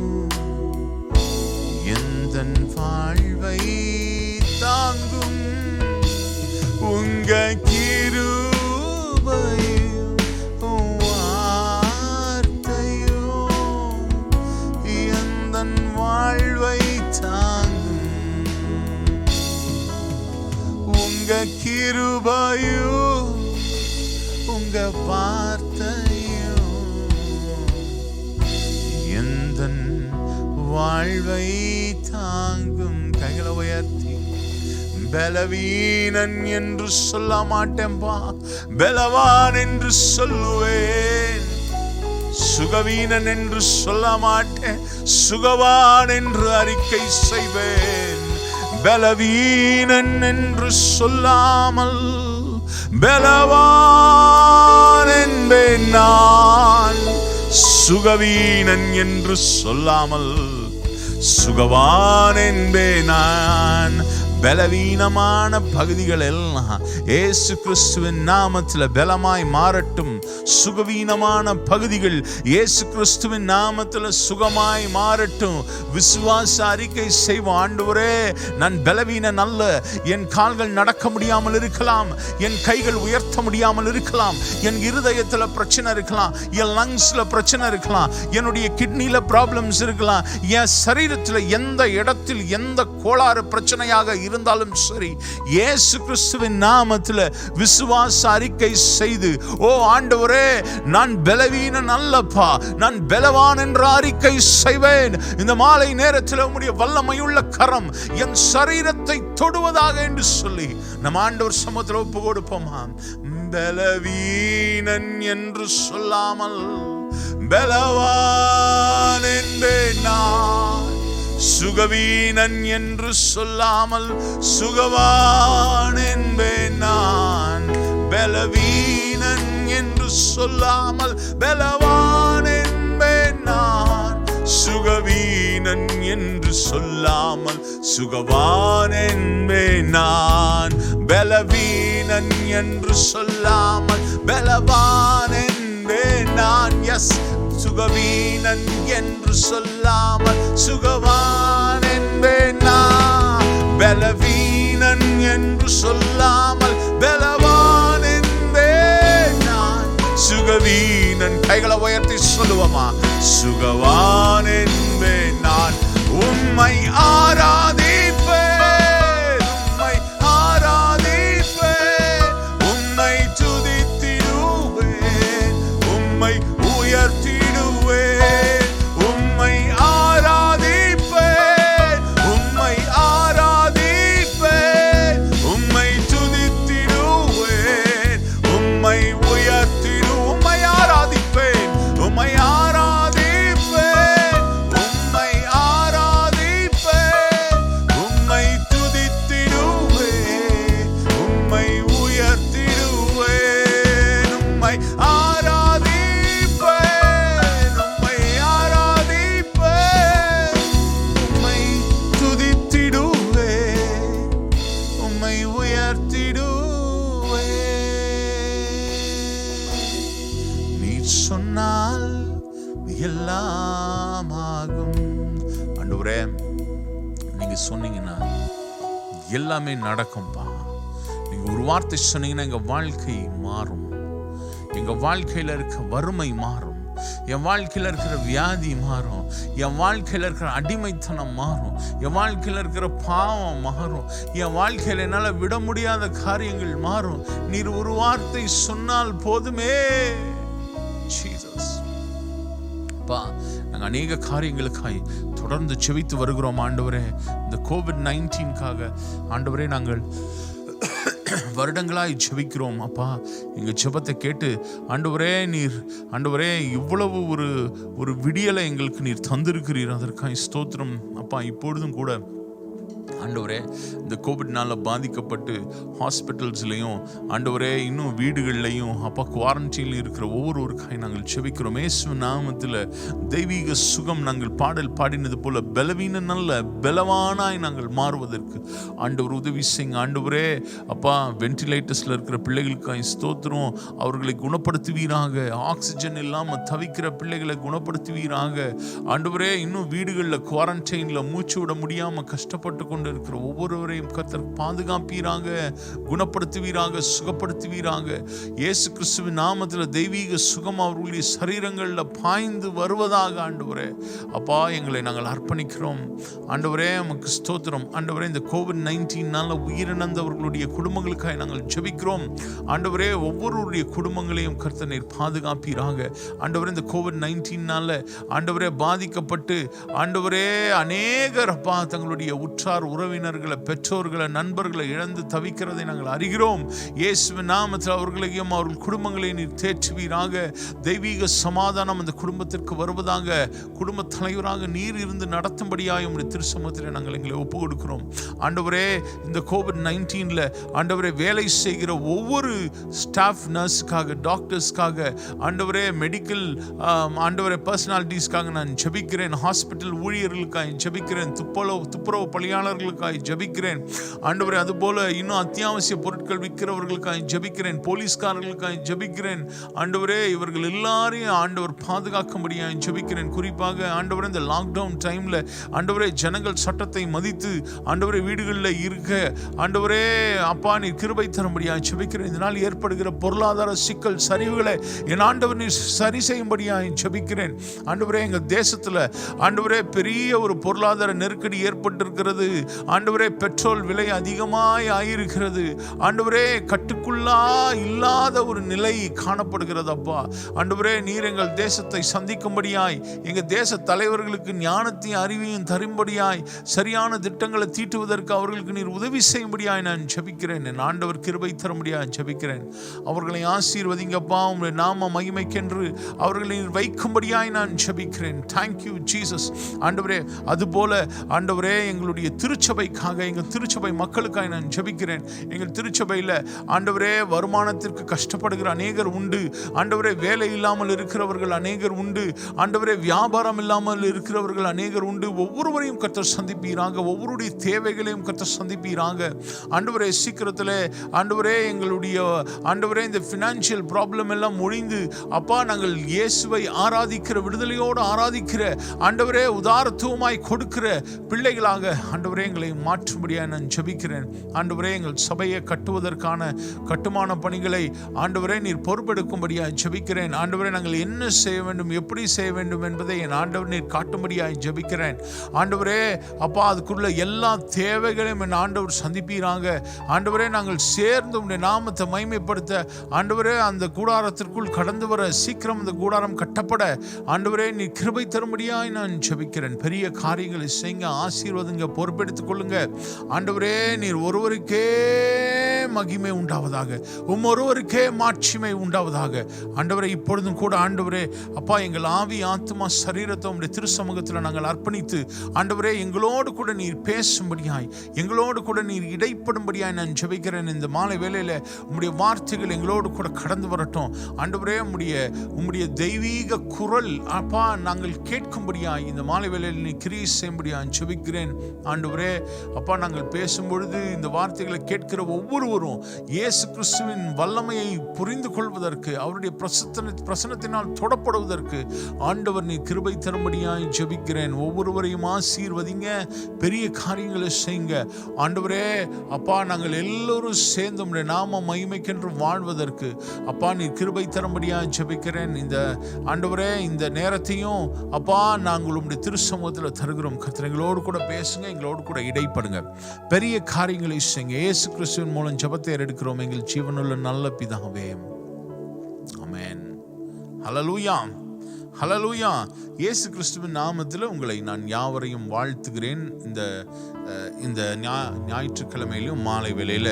எந்தன் வாழ்வை தாங்கும். உங்க கிருபையும் வார்த்தையும் எந்தன் வாழ்வை தாங்கும். உங்க கிருபையும் உங்க வார்த்தையும் எந்தன் வாழ்வை தாங்கும். கைகளை உயர்த்தி பலவீனன் என்று சொல்ல மாட்டேன்பா, பலவான் என்று சொல்லுவேன். சுகவீனன் என்று சொல்ல மாட்டேன், சுகவான் என்று அறிக்கை செய்வேன். பலவீனன் என்று சொல்லாமல் பலவான் என்பேன் நான். சுகவீனன் என்று சொல்லாமல் சுகவான் என்பேன் நான். பலவீனமான பகுதிகள் எல்லாம் இயேசு கிறிஸ்துவின் நாமத்தில் பலமாய் மாறட்டும். சுகவீனமான பகுதிகள் இயேசு கிறிஸ்துவின் நாமத்தில் சுகமாய் மாறட்டும். விசுவாச அறிக்கை செய்வோம். ஆண்டவரே, நான் பலவீனன் அல்ல. என் கால்கள் நடக்க முடியாமல் இருக்கலாம், என் கைகள் உயர்த்த முடியாமல் இருக்கலாம், என் இருதயத்தில் பிரச்சனை இருக்கலாம், என் லங்ஸ்ல பிரச்சனை இருக்கலாம், என்னுடைய கிட்னில ப்ராப்ளம்ஸ் இருக்கலாம், என் சரீரத்தில் எந்த இடத்தில் எந்த கோளாறு பிரச்சனையாக இருந்தாலும் சரி, இயேசு கிறிஸ்துவின் நாமத்தில் விசுவாச அறிக்கை செய்து, ஓ ஆண்டவரே, நான் பலவீனன் அல்லப்பா, நான் பலவான் என்ற அறிக்கை செய்வேன். இந்த மாலை நேரத்தில் உம்முடைய வல்லமையுள்ள கரம் என் சரீரத்தை தொடுவதாக என்று சொல்லி நம் ஆண்டவர் சமூகத்தில் ஒப்பு கொடுப்போமா. பலவீனன் என்று சொல்லாமல் பலவான் என்பேன் நான். சுகவீனன் என்று சொல்லாமல் சுகவான் என்பேன் நான். பலவீனன் என்று சொல்லாமல் பலவான் என்பேன் நான். சுகவீனன் என்று சொல்லாமல் சுகவான் என்பேன் நான். பலவீனன் என்று சொல்லாமல் பலவான் என்பேன் நான். எஸ், சுகவீனன் என்று சொல்லாமல் சுகவான் என்பேன் நான். பலவீனன் என்று சொல்லாமல் பலவான் என்பேன் நான். சுகவீனன், கைகளை உயர்த்தி சொல்லுவோமா. சுகவான் என்பேன் நான். உம்மை ஆராதிப்பேன், உம்மை ஆராதிப்பேன், உம்மை துதித்திடுவேன், உம்மை உயர்த்திடுவேன். உம்மை ஆராதிப்பேன், உம்மை ஆராதிப்பேன், சொன்னீங்கன்னா எல்லாமே நடக்கும்பா. நீங்க ஒரு வார்த்தை சொன்னீங்கன்னா எங்க வாழ்க்கை மாறும். எங்க வாழ்க்கையில இருக்க வறுமை மாறும். என் வாழ்க்கையில் இருக்கிற வியாதி மாறும். என் வாழ்க்கையில் இருக்கிற அடிமைத்தனம் மாறும். என் வாழ்க்கையில் இருக்கிற பாவம் மாறும். என் வாழ்க்கையில் என்னால் விட முடியாத காரியங்கள் மாறும். நீர் ஒரு வார்த்தை சொன்னால் போதுமே. ஜீசஸ் அப்பா, நாங்கள் அநேக காரியங்களுக்காய் தொடர்ந்து செபித்து வருகிறோம் ஆண்டவரே. இந்த COVID-19க்காக ஆண்டவரே நாங்கள் வருடங்களாய் ஜெபிக்கிறோம் அப்பா. எங்கள் ஜெபத்தை கேட்டு ஆண்டவரே இவ்வளவு ஒரு விடியலை எங்களுக்கு நீர் தந்திருக்கிறீர். அதற்காக ஸ்தோத்திரம் அப்பா. இப்பொழுதும் கூட ஆண்டவரே இந்த கோவிட்னால பாதிக்கப்பட்டு ஹாஸ்பிட்டல்ஸ்லையும் ஆண்டவரே இன்னும் வீடுகள்லையும் அப்பா குவாரண்டைனில் இருக்கிற ஒவ்வொருவருக்காய் நாங்கள் செபிக்கிறோம். இயேசு நாமத்தில் தெய்வீக சுகம் நாங்கள் பாடல் பாடினது போல பலவீன நல்ல பலவானாய் நாங்கள் மாறுவதற்கு ஆண்டவர் உதவி செய்யுங்க. ஆண்டவரே அப்பா, வென்டிலேட்டர்ஸில் இருக்கிற பிள்ளைகளுக்காய் ஸ்தோத்திரம். அவர்களை குணப்படுத்துவீராக. ஆக்சிஜன் இல்லாமல் தவிக்கிற பிள்ளைகளை குணப்படுத்துவீராக. ஆண்டவரே இன்னும் வீடுகளில் குவாரண்டைனில் மூச்சு விட முடியாமல் கஷ்டப்பட்டு கொண்டு இருக்கிற ஒவ்வொருவரையும் கர்த்தர் பாதுகாப்பீராக, குணப்படுத்துவீராக, சுகப்படுத்துவீராக. இயேசு கிறிஸ்துவின் நாமத்தில் தெய்வீக சுகம் அவர்களுடைய சரீரங்களில் பாய்ந்து வருவதாக ஆண்டவரே அப்பா எங்களை நாங்கள் அர்ப்பணிக்கிறோம். ஆண்டவரே உமக்கு ஸ்தோத்திரம். ஆண்டவரே இந்த COVID-19 உயிரிழந்தவர்களுடைய குடும்பங்களுக்காக நாங்கள் ஜெபிக்கிறோம். ஆண்டவரே ஒவ்வொருவருடைய குடும்பங்களையும் கர்த்தர் நீர் பாதுகாப்பீராக. ஆண்டவரே இந்த COVID-19 ஆண்டவரே பாதிக்கப்பட்டு ஆண்டவரே அநேகர் அப்பா தங்களுடைய உற்றார் உறவினர்களை, பெற்றோர்களை, நண்பர்களை இழந்து தவிக்கிறதை நாங்கள் அறிகிறோம். இயேசுவின் நாமத்தில் அவர்களையும் அவர்கள் குடும்பங்களை நீர் தேற்றுவீராக. தெய்வீக சமாதானம் அந்த குடும்பத்திற்கு வருவதாக. குடும்ப தலைவராக நீர் இருந்து நடத்தும்படியாக உம்முடைய திருச்சமூகத்தில் நாங்கள் எங்களை ஒப்பு கொடுக்கிறோம். ஆண்டவரே இந்த COVID-19 ஆண்டவரே வேலை செய்கிற ஒவ்வொரு ஸ்டாஃப், நர்ஸுக்காக, டாக்டர்ஸ்க்காக, ஆண்டவரே மெடிக்கல் ஆண்டவரே பர்சனாலிட்டிஸ்க்காக நான் ஜெபிக்கிறேன். ஹாஸ்பிட்டல் ஊழியர்களுக்காக ஜெபிக்கிறேன். துப்புரவு பணியாளர்களுக்காக ஜெபிக்கிறேன். ஆண்டவரே அதுபோல இன்னும் அத்தியாவசிய பொருட்கள் விற்கிறவர்களுக்காக ஜெபிக்கிறேன். போலீஸ்காரர்களுக்காக ஜெபிக்கிறேன். ஆண்டவரே இவர்கள் எல்லாரையும் ஆண்டவர் பாதுகாக்கும்படியாக ஜெபிக்கிறேன். குறிப்பாக ஆண்டவரே இந்த லாக்டவுன் டைம்ல ஆண்டவரே ஜனங்கள் சட்டத்தை மதித்து ஆண்டவரே வீடுகளில் இருக்க ஆண்டவரே அப்பா நீர் கிருபை தரும்படியாக ஜெபிக்கிறேன். இதனால் ஏற்படுகிற பொருளாதார சிக்கல் சரிவுகளை என் ஆண்டவர் நீர் சரி செய்யும்படியாக ஜெபிக்கிறேன். ஆண்டவரே எங்கள் தேசத்தில் ஆண்டவரே பெரிய ஒரு பொருளாதார நெருக்கடி ஏற்பட்டிருக்கிறது. ஆண்டவரே பெட்ரோல் விலை அதிகமாய் ஆயிருக்கிறது. ஆண்டவரே கட்டுக்குள்ளா இல்லாத ஒரு நிலை காணப்படுகிறது அப்பா. ஆண்டவரே நீர் எங்கள் தேசத்தை சந்திக்கும்படியாய், எங்கள் தேச தலைவர்களுக்கு ஞானத்தையும் அறிவையும் தரும்படியாய், சரியான திட்டங்களை தீட்டுவதற்கு அவர்களுக்கு நீர் உதவி செய்யும்படியாய் நான் ஜெபிக்கிறேன். என் ஆண்டவர் கிருபை தரும்படியாய் ஜெபிக்கிறேன். அவர்களை ஆசீர்வதிங்கப்பா. உம்முடைய நாம மகிமைக்கென்று அவர்களை நீர் வைக்கும்படியாய் நான் ஜெபிக்கிறேன். Thank you Jesus. ஆண்டவரே அதுபோல ஆண்டவரே எங்களுடைய திருச்சபைக்காக, எங்கள் திருச்சபை மக்களுக்காக நான் ஜெபிக்கிறேன். எங்கள் திருச்சபையில் ஆண்டவரே வருமானத்திற்கு கஷ்டப்படுகிற அநேகர் உண்டு. ஆண்டவரே வேலை இல்லாமல் இருக்கிறவர்கள் அநேகர் உண்டு. ஆண்டவரே வியாபாரம் இல்லாமல் இருக்கிறவர்கள் அநேகர் உண்டு. ஒவ்வொருவரையும் கர்த்தர் சந்திப்பீராக. ஒவ்வொருடைய தேவைகளையும் கர்த்தர் சந்திப்பீராக. ஆண்டவரே சீக்கிரத்தில் ஆண்டவரே எங்களுடைய ஆண்டவரே இந்த ஃபினான்ஷியல் ப்ராப்ளம் எல்லாம் ஒழிந்து அப்பா நாங்கள் இயேசுவை ஆராதிக்கிற, விடுதலையோடு ஆராதிக்கிற, ஆண்டவரே உதாரத்துவமாய் கொடுக்கிற பிள்ளைகளாக ஆண்டவரே எங்களை மாற்றும்படியாக நான் ஜெபிக்கிறேன். ஆண்டவரே எங்கள் சபையை கட்டுவதற்கான கட்டுமான பணிகளை ஆண்டவரே நீர் பொறுப்பெடுக்கும்படியாக ஜெபிக்கிறேன். ஆண்டவரே நாங்கள் என்ன செய்ய வேண்டும், எப்படி செய்ய வேண்டும் என்பதை என் ஆண்டவர் நீர் காட்டும்படியாக ஜெபிக்கிறேன். ஆண்டவரே அப்பா அதுக்குள்ள எல்லா தேவைகளையும் என் ஆண்டவர் சந்திப்பீராங்க. ஆண்டவரே நாங்கள் சேர்ந்து உம்முடைய நாமத்தை மகிமைப்படுத்த ஆண்டவரே அந்த கூடாரத்திற்குள் கடந்து வர சீக்கிரம் அந்த கூடாரம் கட்டப்பட ஆண்டவரே நீர் கிருபை தரும்படியாய் நான் ஜெபிக்கிறேன். பெரிய காரியங்களை செய்யுங்க, ஆசீர்வாதங்க, பொறுப்பெடுத்துக் கொள்ளுங்க. ஆண்டவரே நீர் ஒருவருக்கே மகிமை உண்டாவதாக, ஒருவருக்கே மாட்சிமை உண்டாவதாக. ஆண்டவரே இப்பொழுதும் கூட ஆண்டவரே அப்பா எங்கள் ஆவி, ஆத்மா, சரீரத்தை உம்முடைய திருச்சமூகத்தில் நாங்கள் அர்ப்பணித்து ஆண்டவரே எங்களோடு கூட நீர் பேசும்படியாய், எங்களோடு கூட நீர் இடைப்படும்படியாய் நான் ஜெபிக்கிறேன். இந்த மாலை வேளையில் உம்முடைய வார்த்தைகள் எங்களோடு கூட கடந்து வரட்டும். ஆண்டவரே உம்முடைய தெய்வீக குரல் அப்பா நாங்கள் கேட்கும்படியாய் இந்த மாலை வேளையில் நீ கிரியை செய்யும்படியாய் ஜெபிக்கிறேன். ஆண்டவரே அப்பா நாங்கள் பேசும்பொழுது இந்த வார்த்தைகளை கேட்கிற ஒவ்வொருவரும் ஒவ்வொருவரும் இயேசு கிறிஸ்துவின் வல்லமையை புரிந்து கொள்வதற்கு, அவருடைய பிரசன்னத்தினால் தொடப்படுவதற்கு ஆண்டவர் நீ கிருபை தரும்படியாய் ஜெபிக்கிறேன். ஒவ்வொருவரையும் ஆசீர்வதிங்க, பெரிய காரியங்களை செய்யுங்க ஆண்டவரே. அப்பா, நாங்கள் எல்லோரும் சேர்ந்து உம்முடைய நாம மகிமைக்கென்று வாழ்வதற்கு அப்பா நீ கிருபை தரும்படியாய் ஜெபிக்கிறேன். இந்த ஆண்டவரே, இந்த நேரத்தையும் அப்பா நாங்கள் உம்முடைய திருச்சமூகத்தில் தருகிறோம். கர்த்தர் எங்களோடு கூட பேசுங்க, எங்களோடு கூட இடைப்படுங்க, பெரிய காரியங்களை செய்யுங்க. இயேசு கிறிஸ்துவின் மூலம் ஜெபத்தை எடுக்கிறோம் எங்கள் ஜீவனுள்ள நல்ல பிதாவே, ஆமென். ஹல்லேலூயா, ஹல்லேலூயா. இயேசு கிறிஸ்துவின் நாமத்தில் உங்களை நான் யாவரையும் வாழ்த்துகிறேன். இந்த ஞாயிற்றுக்கிழமையிலும் மாலை வேளையில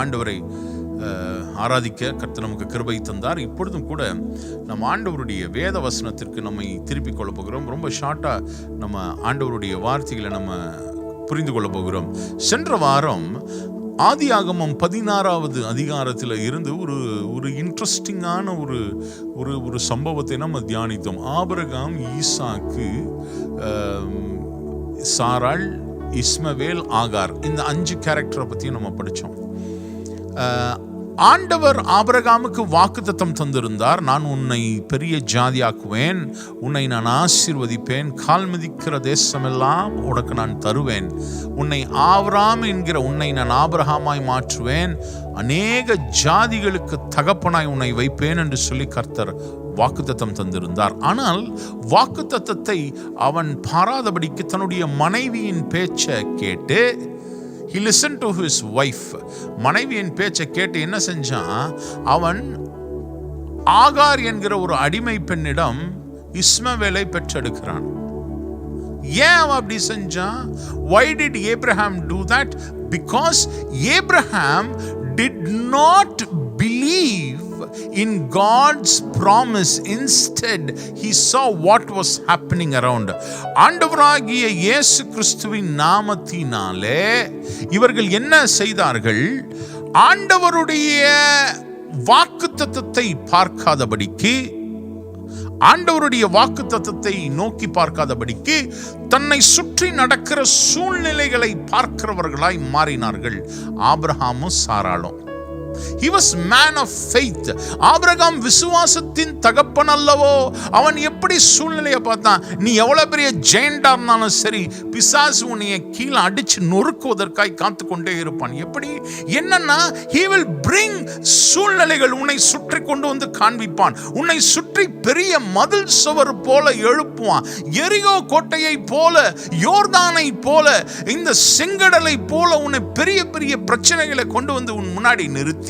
ஆண்டவரை ஆராதிக்க கர்த்தர் நமக்கு கிருபை தந்தார். இப்பொழுதும் கூட நம்ம ஆண்டவருடைய வேத வசனத்திற்கு நம்மை திருப்பிக் கொள்ள போகிறோம். ரொம்ப ஷார்ட்டா நம்ம ஆண்டவருடைய வார்த்தைகளை நம்ம புரிந்து கொள்ள போகிறோம். சென்ற வாரம் ஆதியாகமம் 16வது அதிகாரத்தில் இருந்து ஒரு இன்ட்ரெஸ்டிங்கான ஒரு சம்பவத்தை நம்ம தியானித்தோம். ஆபிரகாம், ஈசாக்கு, சாராள், இஸ்மவேல், ஆகார், இந்த 5 கேரக்டரை பற்றியும் நம்ம படித்தோம். ஆண்டவர் ஆபிரகாமுக்கு வாக்குத்தத்தம் தந்திருந்தார். நான் உன்னை பெரிய ஜாதியாக்குவேன், உன்னை நான் ஆசீர்வதிப்பேன், கால் மிதிக்கிற தேசமெல்லாம் உனக்கு நான் தருவேன், உன்னை ஆபிரகாம் என்கிற உன்னை நான் ஆபிரகாமாய் மாற்றுவேன், அநேக ஜாதிகளுக்கு தகப்பனாய் உன்னை வைப்பேன் என்று சொல்லி கர்த்தர் வாக்குத்தத்தம் தந்திருந்தார். ஆனால் வாக்குத்தத்தத்தை அவன் பாராதபடிக்கு தன்னுடைய மனைவியின் பேச்சை கேட்டு he listened to his wife. மனைவியின் பேச்சை கேட்டு என்ன செஞ்சான்? அவன் ஆகார் என்கிற ஒரு அடிமை பெண்ணிடம் இஸ்மவேலை பெற்றெடுக்கிறான். ஏன் அவன் அப்படி செஞ்சான்? Why did Abraham do that? Because Abraham did not believe in God's promise. Instead, he saw what was happening around. ஆண்டவராகிய இயேசு கிறிஸ்துவின் நாமத்தினாலே இவர்கள் என்ன செய்தார்கள்? ஆண்டவருடைய வாக்குத்தத்தத்தை பார்க்காதபடிக்கு, ஆண்டவருடைய வாக்குத்தத்தத்தை நோக்கி பார்க்காதபடிக்கு தன்னை சுற்றி நடக்கிற சூழ்நிலைகளை பார்க்கிறவர்களாய் மாறினார்கள் ஆபிரகாமும் சாராளும். He was man of faith. Abraham விசுவாசத்தின் தகப்பன் அல்லவோ? அவன் எப்படி சூழ்நிலையை பார்த்தான்? நீ எவ்வளவு பெரிய ஜெயண்டா இருந்தாலும் சரி, பிசாசு உன்னைய கீழே அடிச்சு நொறுக்குவதற்காய் காத்து கொண்டே இருப்பான். எப்படி? என்னன்னா, he will bring சூழ்நிலைகள் உன்னை சுற்றி கொண்டு வந்து காண்பிப்பான். உன்னை சுற்றி பெரிய மதில் சுவர் போல எழுப்புவான். எரிகோ கோட்டையை போல, யோர்தானை போல, இந்த செங்கடலை போல உன்னை பெரிய பெரிய பிரச்சனைகளை கொண்டு வந்து உன் முன்னாடி நிறுத்தி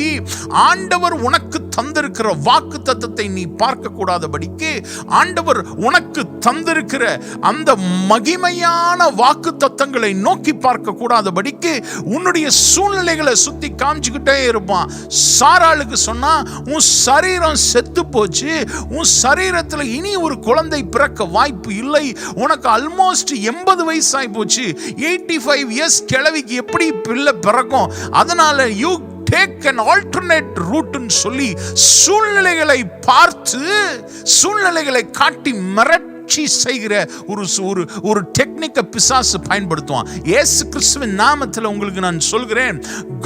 ஆண்டவர் உனக்கு தந்திருக்கிற வாக்கு தத்தத்தை நீ பார்க்க கூடாதபடிக்கு, ஆண்டவர் உனக்கு தந்திருக்கிற அந்த மகிமையான வாக்கு தத்தங்களை நோக்கி பார்க்க கூடாதபடிக்கு உன்னுடைய சூழ்நிலைகளை சுத்தி காமிச்சுக்கிட்டே இருப்பான். சாராளுக்கு சொன்னா, உன் சரீரம் செத்து போச்சு, உன் சரீரத்தில் இனி ஒரு குழந்தை பிறக்க வாய்ப்பு இல்லை, உனக்கு ஆல்மோஸ்ட் 80 வயசாகி போச்சு, 85 இயர்ஸ் கிழவிக்கு எப்படி பிள்ளை பிறக்கும், அதனால you take an alternate route ன்னு சொல்லி சூழ்நிலைகளை பார்த்து, சூழ்நிலைகளை காட்டி மிரட்டி செய்கிற ஒரு டெக்னிக்கை பிசாசு பயன்படுத்துவான். இயேசு கிறிஸ்துவின் நாமத்தில் உங்களுக்கு நான் சொல்கிறேன்,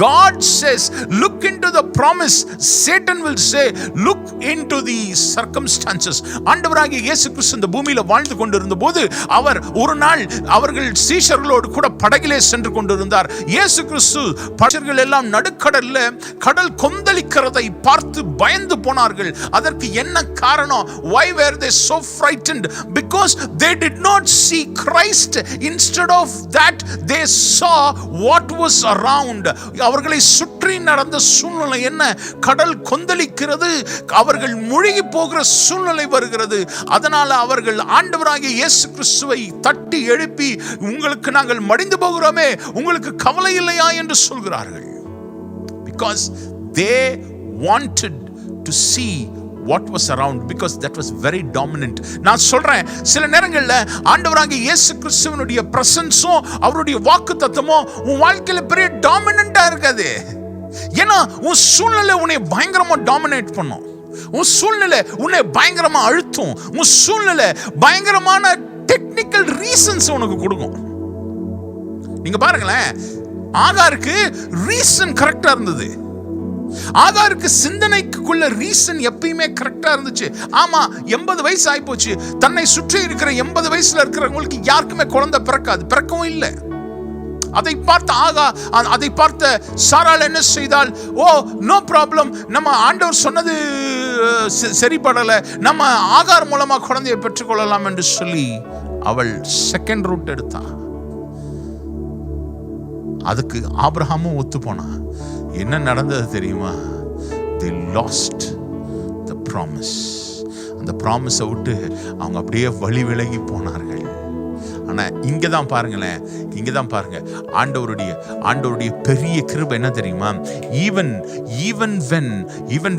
God says look into the promise, Satan will say look into the circumstances. ஆண்டவராகிய இயேசு கிறிஸ்து இந்த பூமியில வாழ்ந்து கொண்டிருந்த போது அவர் ஒரு நாள் அவர்கள் சீஷர்களோடு கூட படகிலே சென்று கொண்டிருந்தார். இயேசு கிறிஸ்து படகுகள் எல்லாம் நடுக்கடல்ல கடல் கொந்தளிக்கிறதை பார்த்து பயந்து போனார்கள். அதற்கு என்ன காரணம்? Why were they so frightened? Because they did not see Christ. Instead of that, they saw what was around. அவர்களை சுற்றி நடந்த சூழ்நிலை என்ன? கடல் கொந்தளிக்கிறது, அவர்கள் முழுகி போகிற சூழ்நிலை வருகிறது. அதனால அவர்கள் ஆண்டவராகிய இயேசு கிறிஸ்துவை தட்டி எழுப்பி, உங்களுக்கு நாங்கள் மடிந்து போகிறோமே, உங்களுக்கு கவலை இல்லையா என்று சொல்கிறார்கள். Because they wanted to see what was around, because that was very dominant. நான் சொல்றேன், சில நேரங்கள்ல ஆண்டவராகிய இயேசு கிறிஸ்துவினுடைய பிரசன்ஸும் அவருடைய வாக்குத்தத்தமும் உன் வாழ்க்கையில பெரிய டாமினண்டா இருக்காது. ஏன்னா உன் சூழ்நிலை உன்னை பயங்கரமா டாமினேட் பண்ணும், உன் சூழ்நிலை உன்னை பயங்கரமா அழுத்தும், உன் சூழ்நிலை பயங்கரமான டெக்னிக்கல் ரீசன்ஸ் உனக்கு கொடுக்கும். நீங்க பாருங்களேன், ஆகாருக்கு ரீசன் கரெக்டா இருந்தது. ஆகாருக்கு சிந்தனைக்குள்ள ரீசன் எப்பயுமே கரெக்டா இருந்துச்சு. ஆமா, 80 வயசு ஆயிப்போச்சு, தன்னை சுற்றி இருக்கிற 80 வயசுல இருக்கிறவங்களுக்கு யாருக்குமே குழந்தை பிறக்கவும் இல்லை. அதை பார்த்த சாராள் என்ன செய்தால், ஓ நோ ப்ராப்ளம், நம்ம ஆண்டவர் சொன்னது சரிப்படல, நம்ம ஆகார் மூலமா குழந்தையை பெற்றுக்கொள்ளலாம் என்று சொல்லி அவள் செகண்ட் ரூட் எடுத்தான். அதுக்கு ஆபிரகாமும் ஒத்து போனா. என்ன நடந்தது தெரியுமா? they lost the promise. அந்த ப்ராமிஸை விட்டு அவங்க அப்படியே வழி விலகி போனார்கள். ஆனா இங்கதான் பாருங்களேன், இங்கதான் பாருங்க, ஆண்டவருடைய பெரிய கிருபை என்ன தெரியுமா? even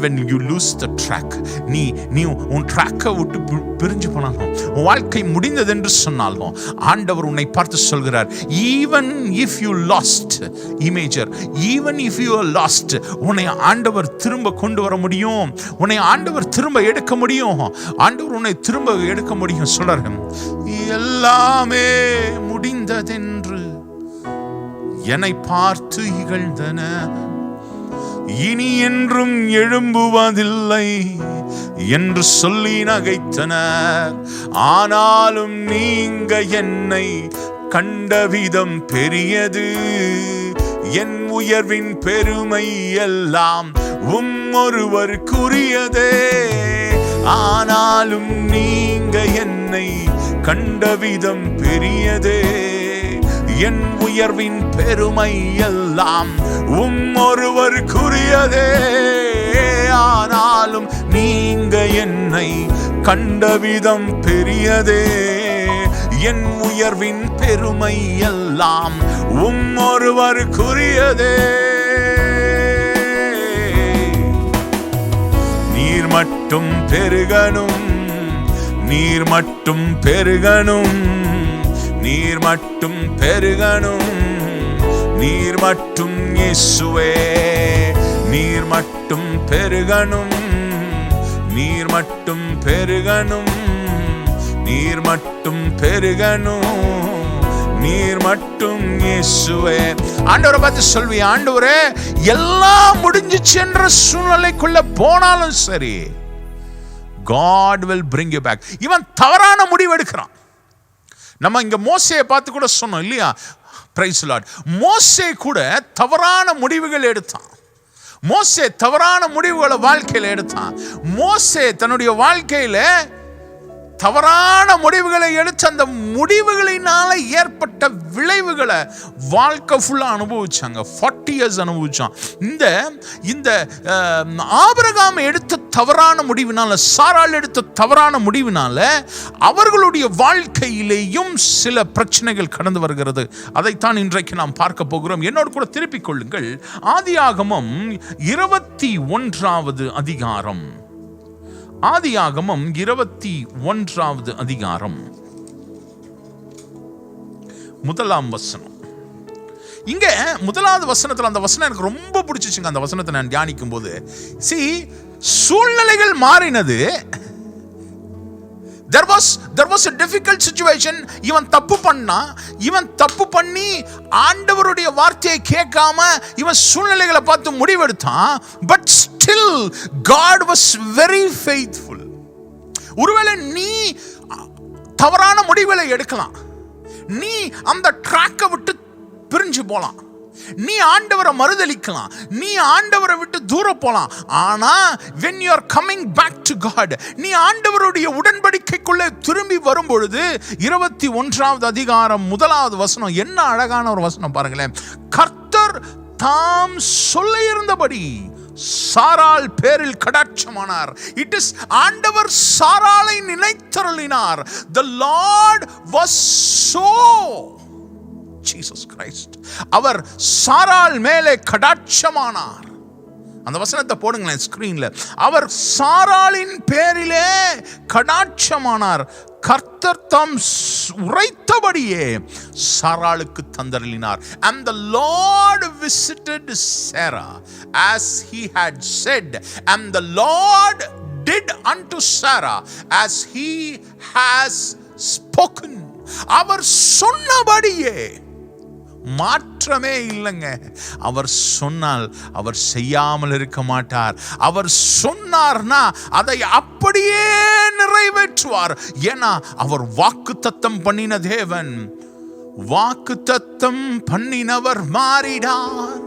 when you lose the track, நீ உன் ட்ராக்கை விட்டு பிரிஞ்சு போனாலும், உன் வாழ்க்கை முடிந்தது என்று சொன்னாலும், ஆண்டவர் உன்னை பார்த்து சொல்கிறார், even if you lost imager, even if you are lost, உன்னை ஆண்டவர் திரும்ப கொண்டு வர முடியும், உன்னை ஆண்டவர் திரும்ப எடுக்க முடியும், ஆண்டவர் உன்னை திரும்ப எடுக்க முடியும். சொல்றாரு, எல்லாமே முடிந்ததென்று என்னை பார்த்து இகழ்ந்தன, இனி என்றும் எழும்புவதில்லை என்று சொல்லி நகைத்தனர். ஆனாலும் நீங்க என்னை கண்ட விதம் பெரியது, என் உயர்வின் பெருமை எல்லாம் ஒருவருக்குரியதே. ஆனாலும் நீங்க என்னை கண்ட விதம் பெரியதே, என் உயர்வின் பெருமை எல்லாம் ஒருவருக்குரியதே. ஆனாலும் நீங்க என்னை கண்ட விதம் பெரியதே, என் உயர்வின் பெருமை எல்லாம் ஒருவருக்குரியதே. நீர் மட்டும் பெருகணும், நீர் மட்டும் பெருகணும், நீர் மட்டும் பெருகணும், நீர் மட்டும் இயேசுவே, நீர் மட்டும் பெருகணும், நீர் மட்டும் பெருகணும், நீர் மட்டும் பெருகணும், நீர் மட்டும் இயேசுவே. ஆண்டவரை பார்த்து சொல்வி, ஆண்டவரே எல்லாம் முடிஞ்சிச்சு என்ற சூழ்நிலைக்குள்ள போனாலும் சரி, God will bring you back. இவன் தவறான முடிவு எடுக்கிறான். நம்ம இங்க மோசேயை பார்த்து கூட சொன்னோம் இல்லையா? Praise the Lord. மோசே கூட தவறான முடிவுகள் எடுத்தான். மோசே தவறான முடிவுகளை வாழ்க்கையில எடுத்தான். மோசே தன்னுடைய வாழ்க்கையில தவறான முடிவுகளை எடுத்து அந்த முடிவுகளினால ஏற்பட்ட விளைவுகளை வாழ்க்கை ஃபுல்லா அனுபவிச்சாங்க. 40 years அனுபவிச்சான். இந்த ஆபிரகாம் எடுத்த தவறான முடிவினால, சாராள் எடுத்த தவறான முடிவினால அவர்களுடைய வாழ்க்கையிலேயும் சில பிரச்சனைகள் கடந்து வருகிறது. அதைத்தான் இன்றைக்கு நாம் பார்க்க போகிறோம். என்னோடு கூட திருப்பிக் கொள்ளுங்கள். ஆதியாகமம் 21வது அதிகாரம். ஆதியாகமம் 21வது அதிகாரம் 1ஆம் வசனம். இங்க 1வது வசனத்துல, அந்த வசனம் எனக்கு ரொம்ப பிடிச்சிச்சுங்க. அந்த வசனத்தை நான் தியானிக்கும் போது, சூழ்நிலைகள் மாறினது. There was a difficult situation. இவன் தப்பு பண்ணா, இவன் தப்பு பண்ணி ஆண்டவருடைய வார்த்தையை கேட்காம இவன் சூழ்நிலைகளை பார்த்து முடிவெடுத்தான். But still God was very faithful. ஒருவேளை நீ தவறான முடிவுகளை எடுக்கலாம், நீ அந்த ட்ராக்கை விட்டு பிரிஞ்சு போலாம், நீ ஆண்டவரை மறுதலிக்கலாம், நீ ஆண்டவரை விட்டு தூரம் போலாம். ஆனா when you are coming back to God, நீ ஆண்டவருடைய உடன்படிக்கைக்குள்ளே திரும்பி வரும் பொழுது, 21வது அதிகாரம் 1வது வசனம், என்ன அழகான ஒரு வசனம் பாருங்களேன். கர்த்தர் தாம் சொல்ல இருந்தபடி சாராள் பேரில் கடாட்சமானார். இட் இஸ் ஆண்டவர் சாராளை நினைத்தருளினார். The Lord was so Jesus Christ. அவர் சாராள் மேலே கடாட்சமானார். அந்த வசனத்தை போடுங்களேன் ஸ்கிரீன்ல. அவர் சாராளின் பேரிலே கடாட்சமானார். கர்த்தர் தாம் உரைத்தபடியே சாராளுக்கு தந்தருளினார். And the Lord visited Sarah as he had said, and the Lord did unto Sarah as he has spoken. அவர் சொன்னபடியே, மாற்று மாற்றமே இல்லைங்க. அவர் சொன்னால் அவர் செய்யாமல் இருக்க மாட்டார். அவர் சொன்னார்னா அதை அப்படியே நிறைவேற்றுவார். ஏன்னா அவர் வாக்குத்தத்தம் பண்ணின தேவன். வாக்குத்தத்தம் பண்ணினவர் மாறிடார்.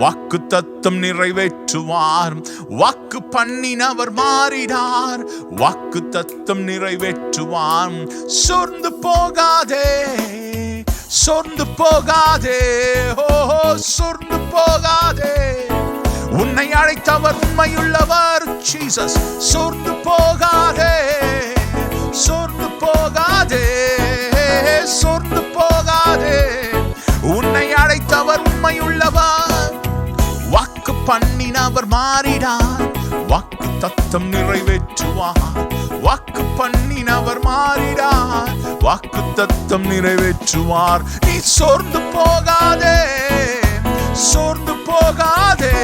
வாக்குத்தத்தம் நிறைவேற்றுவார். வாக்கு பண்ணினவர் மாறிடார். வாக்குத்தத்தம் நிறைவேற்றுவார். சோர்ந்து போகாதே, சோர்ந்து போகாதே, ஓஹோ சோர்ந்து போகாதே. உன்னை அழைத்தவர் உண்மையுள்ளவர் ஜீசஸ். சோர்ந்து போகாதே, சோர்ந்து போகாதே, சோர்ந்து போகாதே. உன்னை அழைத்தவர் உண்மையுள்ளவர். வாக்கு பண்ணினவர் மாறிடார். வாக்கு தத்தம் நிறைவேற்றுவார். வாக்கு பண்ணினவர் மாறிடார். வாக்கு தத்தம் நிறைவேற்றுவார். நீ சோர்ந்து போகாதே, சோர்ந்து போகாதே,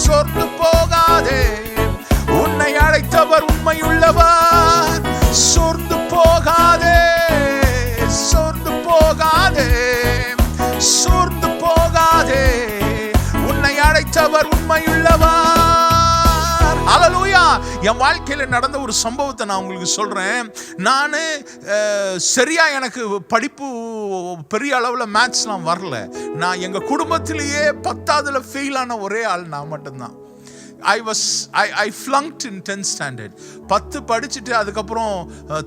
சோர்ந்து போகாதே. உன்னை அழைத்தவர் உண்மையுள்ளவர். சோர்ந்து போகாதே, சோர்ந்து போகாதே, சோர்ந்து போகாதே. உன்னை அழைத்தவர் உண்மையுள்ளவர். அல்லேலூயா. என் வாழ்க்கையில நடந்த ஒரு சம்பவத்தை நான் உங்களுக்கு சொல்றேன். நான் சரியா எனக்கு படிப்பு பெரிய அளவில் மேத்ஸ்லாம் வரல. நான் எங்க குடும்பத்திலேயே 10ஆவதுல ஃபெயில் ஆன ஒரே ஆள் நான் மட்டும்தான். I flunked in 10th standard. 10 படிச்சுட்டு அதுக்கப்புறம்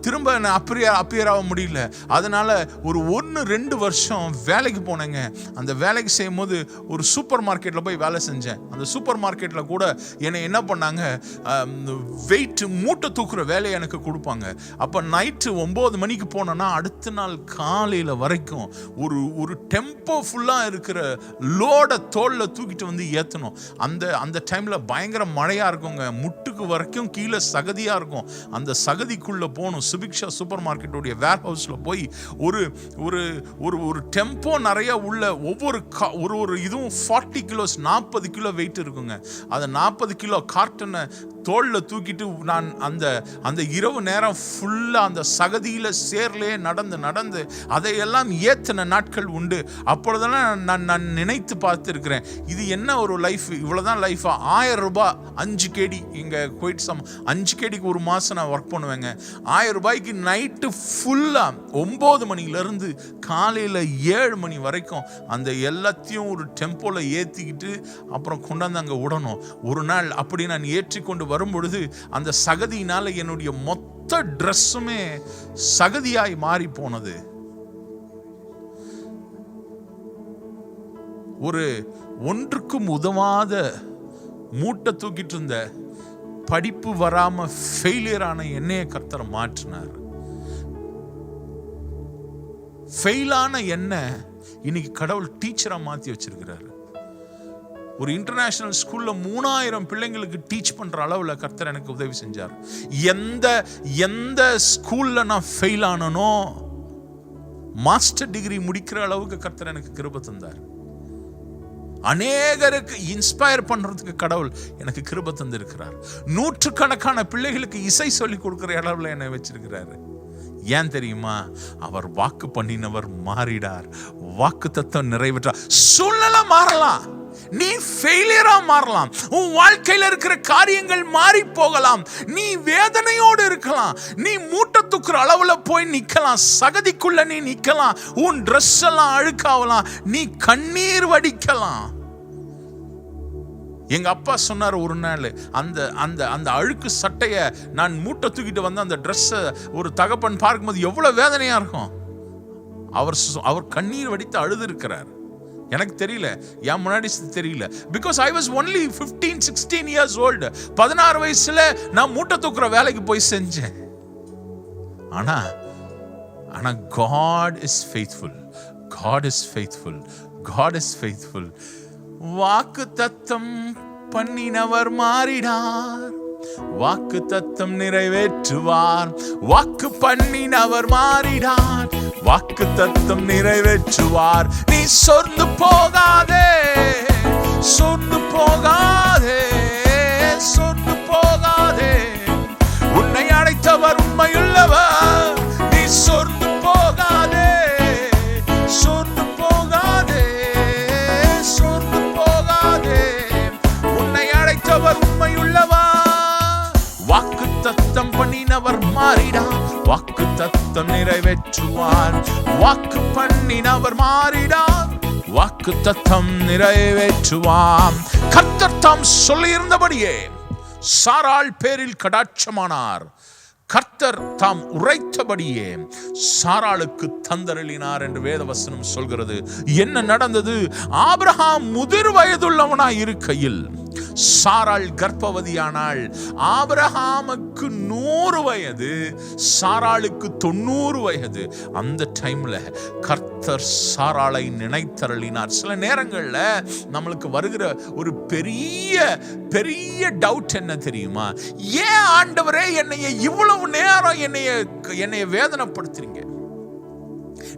திரும்ப அப்பியர் ஆக முடியல. அதனால ஒரு 1-2 வருஷம் வேலைக்கு போனேங்க. அந்த வேலைக்கு செய்யும் போது ஒரு சூப்பர் மார்க்கெட்டில் போய் வேலை செஞ்சேன். அந்த சூப்பர் மார்க்கெட்டில் கூட என்னை என்ன பண்ணாங்க, வெயிட் மூட்டை தூக்குற வேலையை எனக்கு கொடுப்பாங்க. அப்போ நைட்டு 9 மணிக்கு போனோன்னா அடுத்த நாள் காலையில் வரைக்கும் ஒரு டெம்போ ஃபுல்லாக இருக்கிற லோடை தோளில் தூக்கிட்டு வந்து ஏற்றணும். அந்த டைமில் பயங்கர மழையா இருக்குங்க. முட்டுக்கு வரைக்கும் கீழே சகதியா இருக்கும். அந்த சகதிக்குள்ள போகணும். சுபிக்ஷா சூப்பர் மார்க்கெட்டோடைய வேர் ஹவுஸ்ல போய் ஒரு டெம்போ நிறைய உள்ள ஒவ்வொரு இதுவும் 40 கிலோஸ் 40 கிலோ வெயிட் இருக்குங்க. அந்த 40 கிலோ கார்ட்டனை தோளில் தூக்கிட்டு நான் அந்த இரவு நேரம் ஃபுல்லாக அந்த சகதியில் சேர்லே நடந்து அதையெல்லாம் ஏற்றின நாட்கள் உண்டு. அப்பொழுதெல்லாம் நான் நினைத்து பார்த்துருக்கிறேன், இது என்ன ஒரு லைஃப், இவ்வளோதான் லைஃபா? 1000 ரூபாய் 5 கேடி, இங்கே குவைட் 5 கேடிக்கு ஒரு மாதம் நான் ஒர்க் பண்ணுவேங்க. 1000 ரூபாய்க்கு நைட்டு ஃபுல்லாக 9 மணிலேருந்து காலையில் 7 மணி வரைக்கும் அந்த எல்லாத்தையும் ஒரு டெம்போவில் ஏற்றிக்கிட்டு அப்புறம் கொண்டாந்து அங்கே விடணும். ஒரு நாள் அப்படி நான் ஏற்றிக்கொண்டு வரும்பொழுது அந்த சகதியினால என்னுடைய மொத்த ட்ரெஸ்ஸுமே சகதியாய் மாறி போனது. ஒன்றுக்கும் உதவாத மூட்டை தூக்கிட்டு இருந்த, படிப்பு வராம ஃபெயிலியர் ஆன என்னைய கர்த்தர் மாற்றினார். ஃபெயிலான என்ன இன்னைக்கு கடவுள் டீச்சரா மாத்தி வச்சிருக்கிறாரு. ஒரு இன்டர்நேஷனல் ஸ்கூல்ல 3000 பிள்ளைங்களுக்கு டீச் பண்ற அளவுல கர்த்தர் எனக்கு உதவி செஞ்சார். எந்த ஸ்கூல்ல நான் ஃபெயில் ஆனனோ மாஸ்டர் டிகிரி முடிக்கிற அளவுக்கு கர்த்தர் எனக்கு கிருபை தந்தார். அநேகருக்கு இன்ஸ்பயர் பண்றதுக்கு கடவுள் எனக்கு கிருபை தந்திருக்கிறார். 100கணக்கான பிள்ளைகளுக்கு இசை சொல்லி கொடுக்கிற அளவுல என்னை வச்சிருக்கிறாரு. ஏன் தெரியுமா? அவர் வாக்கு பண்ணினவர் மாறிடார். வாக்கு தத்தம் நிறைவேற்றார். சூழ்நிலை மாறலாம், நீ ஃபெயிலியரா மாறலாம், உன் வாழ்க்கையில இருக்கிற காரியங்கள் மாறி போகலாம், நீ வேதனையோடு இருக்கலாம், நீ மூட்டை தூக்குற அளவுல போய் நிக்கலாம், சகதிக்குள்ள நீ நிக்கலாம், உன் ட்ரெஸ் எல்லாம் அழுக்காவலாம், நீ கண்ணீர் வடிக்கலாம். எங்க அப்பா சொன்னார் ஒரு நாள், அந்த அழுக்கு சட்டைய நான் மூட்டை தூக்கிட்டு வந்து அந்த ட்ரெஸ்ஸை ஒரு தகப்பன் பார்க்கும்போது எவ்வளவு வேதனையா இருக்கும். அவர் கண்ணீர் வடித்து அழுது இருக்கிறார். எனக்கு தெரியல, என் முன்னாடி தெரியல. Because I was only 15-16 years old. 16 வயசுல நான் மூட்டை தூக்குற வேலைக்கு போய் செஞ்சேன். ஆனா God is faithful. God is faithful. God is faithful. வாக்கு தத்தம் பண்ணினவர் மாறிடார். வாக்கு தத்தம் நிறைவேற்றுவார். வாக்கு பண்ணினவர் மாறிடார். வாக்கு தத்தம் நிறைவேற்றுவார். நீ சோர்ந்து போகாதே, சோர்ந்து போகாதே, சோர்ந்து போகாதே. உன்னை அழைத்தவர் உண்மையுள்ளவர். நீ சோர்ந்து போகாதே, சோர்ந்து போகாதே. பண்ணினவர் மாறிடார், வாக்கு தத்தம் நிறைவேற்றுவார். வாக்கு பண்ணினவர் மாறிடார், வாக்கு தத்தம் நிறைவேற்றுவார். கர்த்தர் தாம் சொல்லியிருந்தபடியே சாராள் பேரில் கடாட்சமானார். கர்த்தர் தாம் உரைத்தபடியே சாராளுக்கு தந்தருளினார் என்று வேதவசனம் சொல்கிறது. என்ன நடந்தது? ஆபிரகாம் முதிர் வயதுள்ளவனாய் இருக்கையில் சாராள் கர்ப்பவதியானாள். ஆபிரகாமுக்கு 100 வயது, சாராளுக்கு 90 வயது. அந்த டைம்ல கர்த்தர் சாராளை நினைத்தருளினார். சில நேரங்கள்ல நம்மளுக்கு வருகிற ஒரு பெரிய பெரிய டவுட் என்ன தெரியுமா? ஏன் ஆண்டவரே என்னைய இவ்வளவு நேரம் என்னைய வேதனைப்படுத்துறீங்க?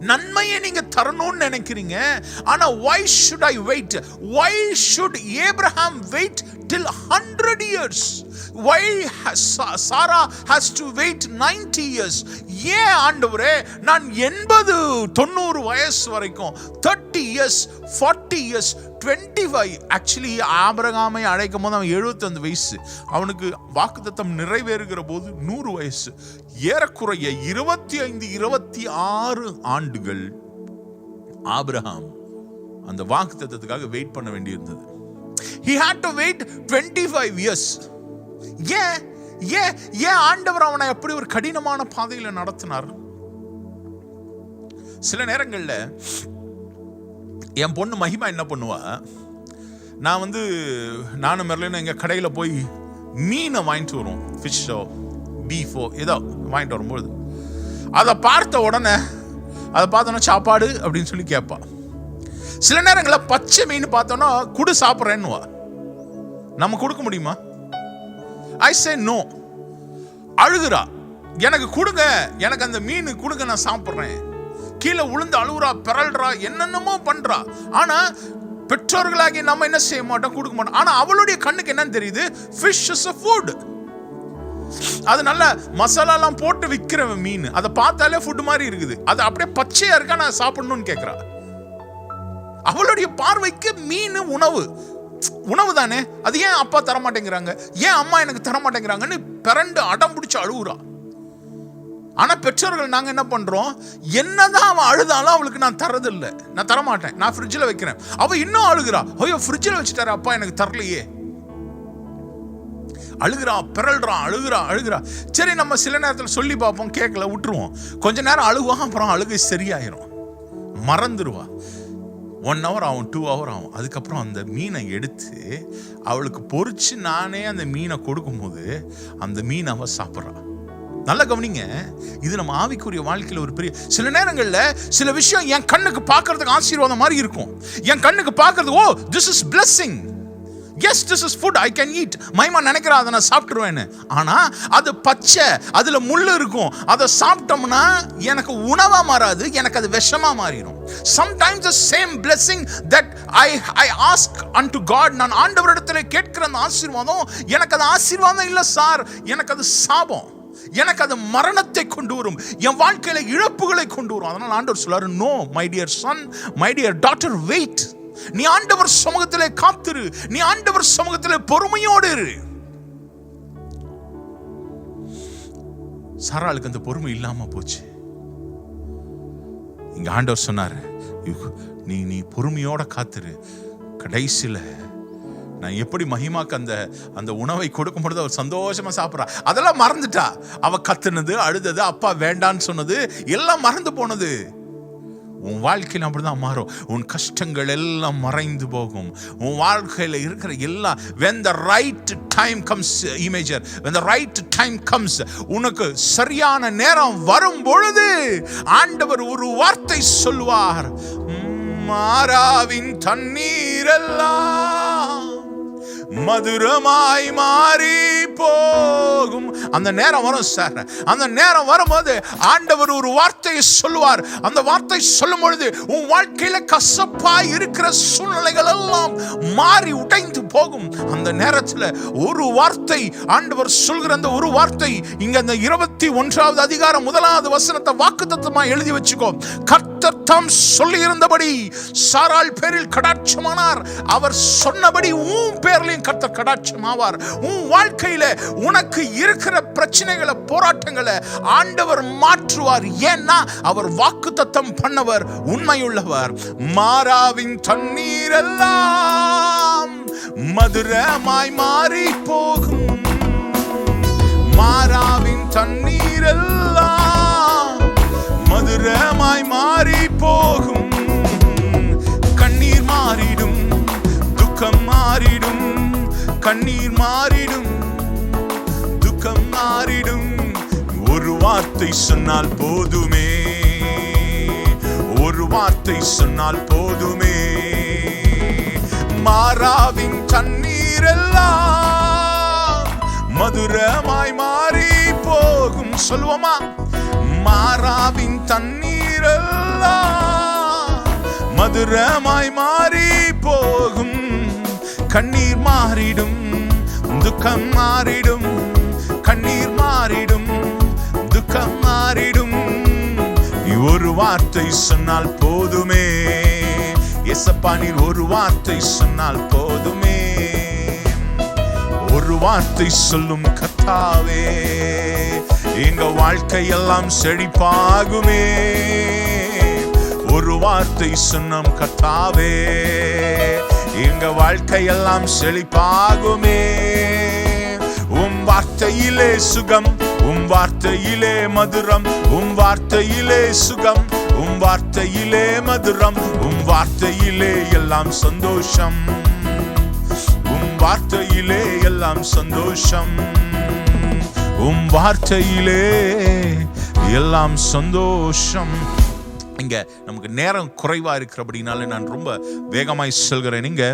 நன்மையை நீங்க தரணும்னு நினைக்கிறீங்க, ஆனா why should I wait? Why should Abraham wait till 100 years? Why Sarah has to wait 90 years? ஏன் ஆண்டவரே நான் 80-90 வயசு வரைக்கும் 30 years 40 years 25 ஆக்சுவலி ஆபிரகாமை அழைக்கும் போது அவன் 75 வயசு, அவனுக்கு வாக்குத்தத்தம் நிறைவேறுகிற போது 100 வயசு. ஏறக்குறைய 25-26 ஆண்டுகள் ஆபிரகாம் அந்த வாக்குத்தத்தத்துக்காக வெயிட் பண்ண வேண்டியிருந்தது. He had to wait 25 years. ஏன் ஆண்டவர் அவனை அப்படி ஒரு கடினமான பாதையில நடத்தினார்? சில நேரங்கள்ல என் பொண்ணு மகிமா என்ன பண்ணுவா, நானும் மெர்லினும் எங்க கடையில போய் மீனை வாங்கிட்டு வரும், ஃபிஷ்ஷோ பீஃபோ ஏதோ வாங்கிட்டு வரும்போது அதை பார்த்த உடனே அதை பார்த்தோன்னா சாப்பாடு அப்படின்னு சொல்லி கேட்பா. சில நேரங்களில் பச்சை மீன் பார்த்தோன்னா குடு சாப்பிட்றேன்னுவா. நம்ம கொடுக்க முடியுமா? ஐ சே நோ. அழுகுறா, எனக்கு கொடுங்க, எனக்கு அந்த மீன் கொடுங்க, நான் சாப்பிட்றேன். கீழே உளுந்து அழுகுறா, பிறல்றா, என்னென்னமோ பண்றா. ஆனா பெற்றோர்களாகி நம்ம என்ன செய்ய மாட்டோம், கொடுக்க மாட்டோம். ஆனா அவளுடைய கண்ணுக்கு என்ன தெரியுது? Fish is a food. அது நல்ல மசாலாலாம் போட்டு விற்கிற மீன், அதை பார்த்தாலே ஃபுட் மாதிரி இருக்குது. அது அப்படியே பச்சையா இருக்கா, நான் சாப்பிடணும்னு கேட்கிறா. அவளுடைய பார்வைக்கு மீன் உணவு தானே. அது ஏன் அப்பா தரமாட்டேங்கிறாங்க, ஏன் அம்மா எனக்கு தரமாட்டேங்கிறாங்கன்னு பிறண்டு அடம் பிடிச்சு அழுகுறா. ஆனா பெற்றோர்கள் நாங்க என்ன பண்றோம், என்னதான் அவன் அழுதாலும் அவளுக்கு நான் தரதில்லை, நான் தரமாட்டேன், நான் ஃப்ரிட்ஜில் வைக்கிறேன். அவ இன்னும் அழுகுறா, ஐயோ ஃப்ரிட்ஜில் வச்சுட்டாரு அப்பா, எனக்கு தரலையே. அழுகுறா, பிறல்றா, அழுகுறா. சரி, நம்ம சில நேரத்தில் சொல்லி பார்ப்போம், கேட்கல, விட்டுருவோம். கொஞ்ச நேரம் அழுவா, அப்புறம் அழுகை சரியாயிரும், மறந்துடுவா. 1 hour ஆகும், 2 hour ஆகும். அதுக்கப்புறம் அந்த மீனை எடுத்து அவளுக்கு பொறிச்சு நானே அந்த மீனை கொடுக்கும்போது அந்த மீன் அவ சாப்பிட்றா. நல்ல கவனிங்க, இது நம்ம ஆவிக்குரிய வாழ்க்கையில் ஒரு பெரிய, சில நேரங்கள்ல சில விஷயம் என் கண்ணுக்கு பார்க்கறதுக்கு ஆசீர்வாதம் மாதிரி இருக்கும். என் கண்ணுக்கு பார்க்கறது, ஓ this is blessing, yes this is food I can eat. மைமா நினைக்கிறா அதை நான் சாப்பிட்டுருவேன்னு. ஆனா அது பச்சை, அதுல முள்ளு இருக்கும். அதை சாப்பிட்டோம்னா எனக்கு உணவா மாறாது, எனக்கு அது விஷமா மாறிடும். Sometimes the same blessing that I ask unto God, நான் ஆண்டவரிடத்தில் கேட்கிற அந்த ஆசீர்வாதம் எனக்கு அது ஆசீர்வாதம் இல்லை சார், எனக்கு அது சாபம், எனக்கு அது மரணத்தை கொண்டு வரும், என் வாழ்க்கையில இழப்புகளை கொண்டு வரும். அதனால ஆண்டவர் சொல்றாரு, no my dear son, my dear daughter, wait. நீ ஆண்டவர் சமூகத்திலே காத்திரு, நீ ஆண்டவர் சமூகத்திலே பொறுமையோடு இரு. சாராளுக்கு அந்த பொறுமை இல்லாம போச்சு. இங்க ஆண்டவர் சொன்னாரு, நீ பொறுமையோட காத்திரு, கடைசியில நான் எப்படி மகிமாக்கு அந்த உணவை கொடுக்கும் பொழுது அவர் சந்தோஷமா சாப்பிட்றா. அதெல்லாம் மறந்துட்டா. அவ கத்துனது, அழுதது, அப்பா வேண்டான்னு சொன்னது எல்லாம் மறந்து போனது. உன் வாழ்க்கையில் அப்படிதான் மாறும். உன் கஷ்டங்கள் எல்லாம் மறைந்து போகும். உன் வாழ்க்கையில் இருக்கிற எல்லாம், when the right time comes, imager, when the right time comes, உனக்கு சரியான நேரம் வரும் பொழுது ஆண்டவர் ஒரு வார்த்தை சொல்வார், மாறாவின் தண்ணீரெல்லாம் மதுரமாய் மாறி போகும். அந்த நேரம் வரும் சார். அந்த நேரம் வரும்போது ஆண்டவர் ஒரு வார்த்தையை சொல்லுவார். அந்த வார்த்தை சொல்லும் பொழுது உன் வாழ்க்கையில கசப்பாய் இருக்கிற சூழ்நிலைகள் எல்லாம் மாறி உடைந்து போகும். அந்த நேரத்தில் ஒரு வார்த்தை ஆண்டவர் சொல்கிற அந்த ஒரு வார்த்தை, இங்க அந்த 21வது அதிகாரம் 1வது வசனத்தை வாக்குத்தத்தமா எழுதி வச்சுக்கோ. கர்த்தர் கர்த்தர் தாம் சொல்லி இருந்தபடி சாராள் பேரில் கடாட்சமானார். அவர் சொன்னபடி உன் பேர்லையும் கர்த்தர் கடாட்சமாவார். உன் வாழ்க்கையில உனக்கு இருக்கிற பிரச்சனைகளை, போராட்டங்களை ஆண்டவர் மாற்றுவார். ஏன்னா அவர் வாக்குத்தத்தம் பண்ணவர் உண்மையுள்ளவர். மாறாவின் தண்ணீர் எல்லாம் மதுரமாய் மாறி போகும். மாறாவின் தண்ணீர் எல்லாம் மதுரமாய் மாறி போகும். கண்ணீர் மாறிடும், துக்கம் மாறிடும். கண்ணீர் மாறிடும், துக்கம் மாறிடும். ஒரு வார்த்தை சொன்னால் போதுமே, ஒரு வார்த்தை சொன்னால் போதுமே. மாறாவின் தண்ணீர் எல்லாம் மதுரமாய் மாறி போகும். சொல்லுவோமா? மாறாவின் தண்ணீர் எல்லாம் மதுரமாய் மாறி போகும். கண்ணீர் மாறிடும், துக்கம் மாறிடும். கண்ணீர் மாறிடும், துக்கம் மாறிடும். ஒரு வார்த்தை சொன்னால் போதுமே. ஏசப்பா நீர் ஒரு வார்த்தை சொன்னால் போதுமே. ஒரு வார்த்தை சொல்லும் கர்த்தாவே, எங்க வாழ்க்கையெல்லாம் செழிப்பாகுமே. ஒரு வார்த்தை சொன்னும் கர்த்தாவே, எங்க வாழ்க்கையெல்லாம் செழிப்பாகுமே. உம் வார்த்தையிலே சுகம், உம் வார்த்தையிலே மதுரம். உம் வார்த்தையிலே சுகம், உம் வார்த்தையிலே மதுரம். உம் வார்த்தையிலே எல்லாம் சந்தோஷம். உம் வார்த்தையிலே எல்லாம் சந்தோஷம். உம் வார்த்தையிலே எல்லாம் சந்தோஷம். இங்க நமக்கு நேரம் குறைவா இருக்கிறபடினால நான் ரொம்ப வேகமாய் சொல்கிறேன். இங்க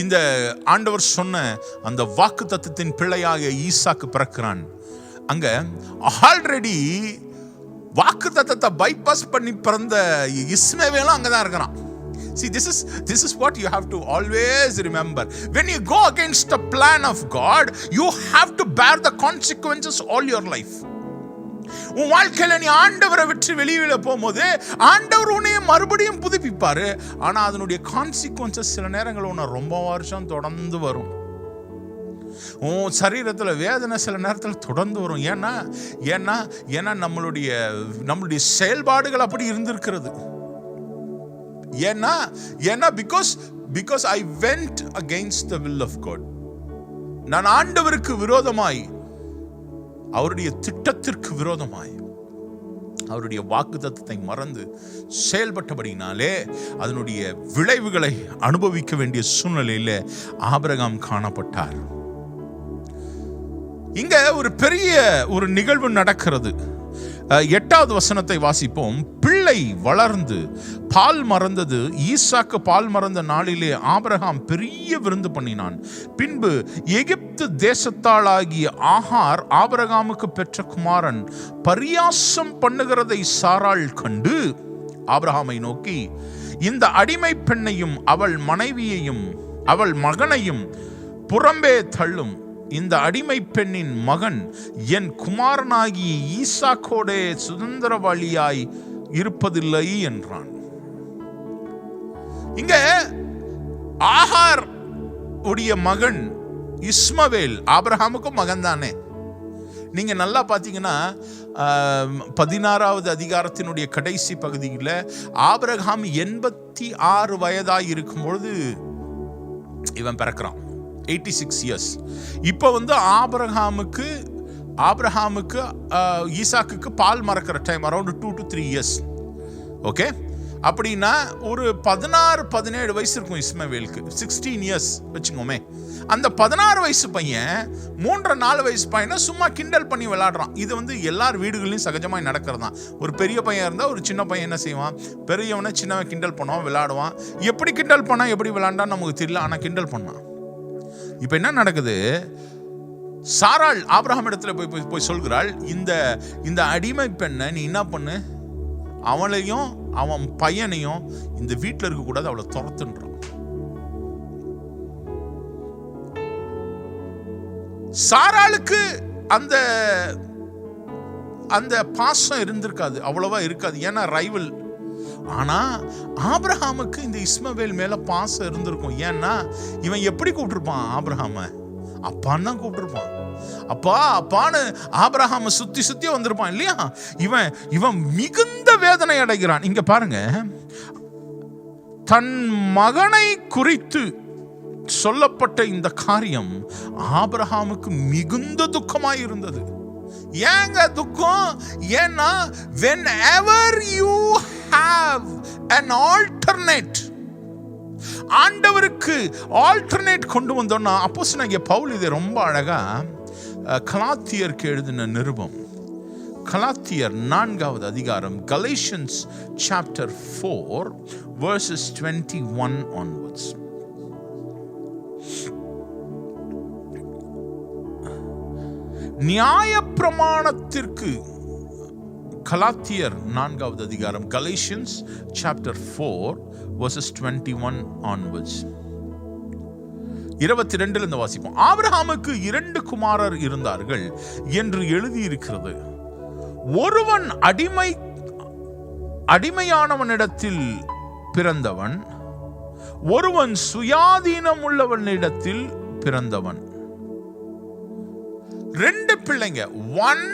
இந்த ஆண்டவர் சொன்ன அந்த வாக்கு தத்தத்தின் பிள்ளையாக ஈசாக்கு பிறக்கிறான். அங்க ஆல்ரெடி வாக்கு தத்தத்தை பைபாஸ் பண்ணி பிறந்த இஸ்மவேலும் அங்கதான் இருக்கிறான். See, this is what you have to always remember. When you go against the plan of God, you have to bear the consequences all your life. உன் வாழ்க்கையில நீ ஆண்டவரை விட்டு வெளியில போகும்போது ஆண்டவர் உன்னை மறுபடியும் புதுப்பிப்பாரு. ஆனா அதனுடைய கான்சிக்வன்சஸ் சில நேரங்கள் உன்னை ரொம்ப வருஷம் தொடர்ந்து வரும். உன் சரீரத்துல வேதனை சில நேரத்தில் தொடர்ந்து வரும். ஏன்னா நம்மளுடைய செயல்பாடுகள் அப்படி இருந்திருக்கிறது. ஏன்னா because I went against the will of God. நான் ஆண்டவருக்கு விரோதமாய், அவருடைய திட்டத்திற்கு விரோதமாய், அவருடைய வாக்குத்தத்தத்தை மறந்து செயல்பட்டபடினாலே அதனுடைய விளைவுகளை அனுபவிக்க வேண்டிய சூழ்நிலையில ஆபிரகாம் காணப்பட்டார். இங்க ஒரு பெரிய ஒரு நிகழ்வு நடக்கிறது. 8வது வசனத்தை வாசிப்போம். பிள்ளை வளர்ந்து பால் மறந்தது. ஈசாக்கு பால் மறந்த நாளிலே ஆபிரகாம் பெரிய விருந்து பண்ணினான். பின்பு எகிப்து தேசத்தாளாகிய ஆகார் ஆபிரகாமுக்கு பெற்ற குமாரன் பரியாசம் பண்ணுகிறதை சாராள் கண்டு ஆபிரகாமை நோக்கி, இந்த அடிமை பெண்ணையும் அவள் மனைவியையும் அவள் மகனையும் புறம்பே தள்ளும். இந்த அடிமை பெண்ணின் மகன் என் குமாரனாகிய ஈசாக்கோடே சுதந்திரவாளியாய் இருப்பதில்லை என்றான். இங்க ஆகார் உடைய மகன் இஸ்மவேல் ஆபிரகாமுக்கும் மகன் தானே. நீங்க நல்லா பாத்தீங்கன்னா 16வது அதிகாரத்தினுடைய கடைசி பகுதியில் ஆபிரகாம் 86 வயதாய் இருக்கும் பொழுது இவன் பிறக்கிறான். 86 இயர்ஸ். இப்போ ஆபிரகாமுக்கு ஈசாக்குக்கு பால் மறக்கிற time around 2 to 3 years. Okay, அப்படின்னா ஒரு 16-17 வயசு இருக்கும் இஸ்மவேலுக்கு. 16 இயர்ஸ் வச்சுக்கோமே. அந்த 16 வயசு பையன் 3-4 வயசு பையனை சும்மா கிண்டல் பண்ணி விளையாடுறான். இது எல்லார் வீடுகளையும் சகஜமாக நடக்கிறது தான். ஒரு பெரிய பையன் இருந்தால் ஒரு சின்ன பையன் என்ன செய்வான், பெரியவனை சின்னவன் கிண்டல் பண்ணுவான், விளையாடுவான். எப்படி கிண்டல் பண்ணா எப்படி விளையாண்டான்னு நமக்கு தெரியல, ஆனால் கிண்டல் பண்ணான். இப்போ என்ன நடக்குது, சாராள் ஆபிரகாம் இடத்துல போய் சொல்கிறாள், இந்த அடிமை பெண்ணை நீ என்ன பண்ணு, அவளையும் அவன் பையனையும் இந்த வீட்டில் இருக்க கூடாது, அவளை துரத்துன்றான். சாராளுக்கு அந்த பாசம் இருந்திருக்காது, அவ்வளவா இருக்காது. ஏன்னா ரைவல் ஆனா ஆபிரகாமுக்கு இந்த இஸ்மவேல் மேல பாசம் இருந்திருக்கும். ஏன்னா இவன் எப்படி கூப்பிட்டுருப்பான்? ஆபிரகாம அப்பான்னு தான் கூப்பிட்டுருப்பான். அப்பா அப்பான்னு ஆபிரகாம சுத்தி சுத்தி வந்திருப்பான் இல்லையா? இவன் மிகுந்த வேதனை அடைகிறான். இங்க பாருங்க, தன் மகனை குறித்து சொல்லப்பட்ட இந்த காரியம் ஆபிரகாமுக்கு மிகுந்த துக்கமாய் இருந்தது. ஏங்க துக்கம்? ஏன்னா whenever you have an alternate, ஆண்டவருக்கு ஆல்டர்னேட் கொண்டு வந்தோம்னா, அப்போஸ்தலனாகிய பவுல் இதை ரொம்ப அழகா கலாத்தியருக்கு எழுதின நிருபம், கலாத்தியர் 4வது அதிகாரம், Galatians chapter 4 verses 21 onwards. நியாயப்பிரமாணத்திற்கு, கலாத்தியர் 4வது அதிகாரம், Galatians chapter 4 verses 21 onwards. 22 இருந்து வாசிப்போம். ஆபிரகாமுக்கு 2 குமாரர் இருந்தார்கள் என்று எழுதியிருக்கிறது. ஒருவன் அடிமையானவனிடத்தில் பிறந்தவன், ஒருவன் சுயாதீனம் உள்ளவனிடத்தில் பிறந்தவன். 2 பிள்ளைங்க. One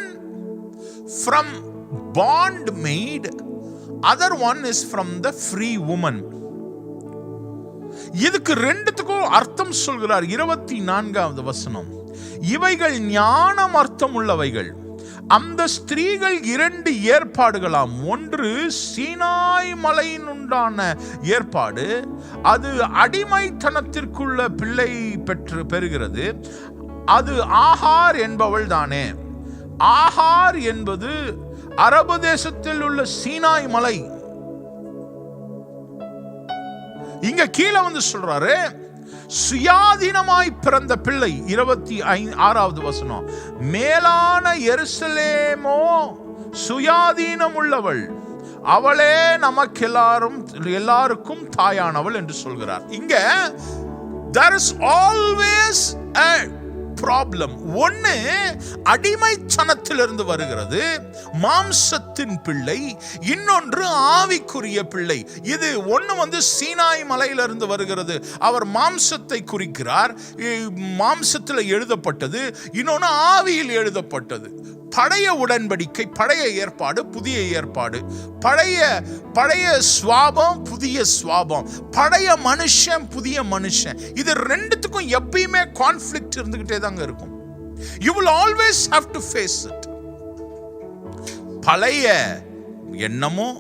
from bond maid, other one is from the free woman. இதுக்கு 2த்துக்கும் அர்த்தம் சொல்கிறார். 24வது வசனம், இவைகள் ஞானம் அர்த்தம் உள்ளவைகள். அந்த ஸ்திரீகள் 2 ஏற்பாடுகளாம். ஒன்று சீனாய் மலையின் உண்டான ஏற்பாடு, அது அடிமைத்தனத்திற்குள்ள பிள்ளை பெறுகிறது. அது ஆகார் என்பவள் தானே. ஆகார் என்பது அரபு தேசத்தில் உள்ள சீனாய் மலை. இங்க கீழே வந்து சொல்றாரு, சுயாதீனமாய் பிறந்த பிள்ளை. 26வது வசனம், மேலான எருசலேமோ சுயாதீனம் உள்ளவள், அவளே நமக்கு எல்லாருக்கும் தாயானவள் என்று சொல்கிறார். இங்க there is always a problem. ஒன்னு அடிமைத்தனத்திலிருந்து வருகிறது, மாம்சத்தின் பிள்ளை. இன்னொன்று ஆவிக்குரிய பிள்ளை. இது ஒன்னு சீனாய் மலையிலிருந்து வருகிறது, அவர் மாம்சத்தை குறிக்கிறார், மாம்சத்தில் எழுதப்பட்டது. இன்னொன்னு ஆவியில் எழுதப்பட்டது. பழைய உடன்படிக்கை, பழைய ஏற்பாடு, புதிய ஏற்பாடு. பழைய சுவாபம், புதிய சுவாபம். பழைய மனுஷன், புதிய மனுஷன். இது 2த்துக்கும் எப்பயுமே கான்ஃப்ளிக்ட் இருந்துகிட்டே தாங்க இருக்கும். You will always have to face it. பழைய எண்ணமும்,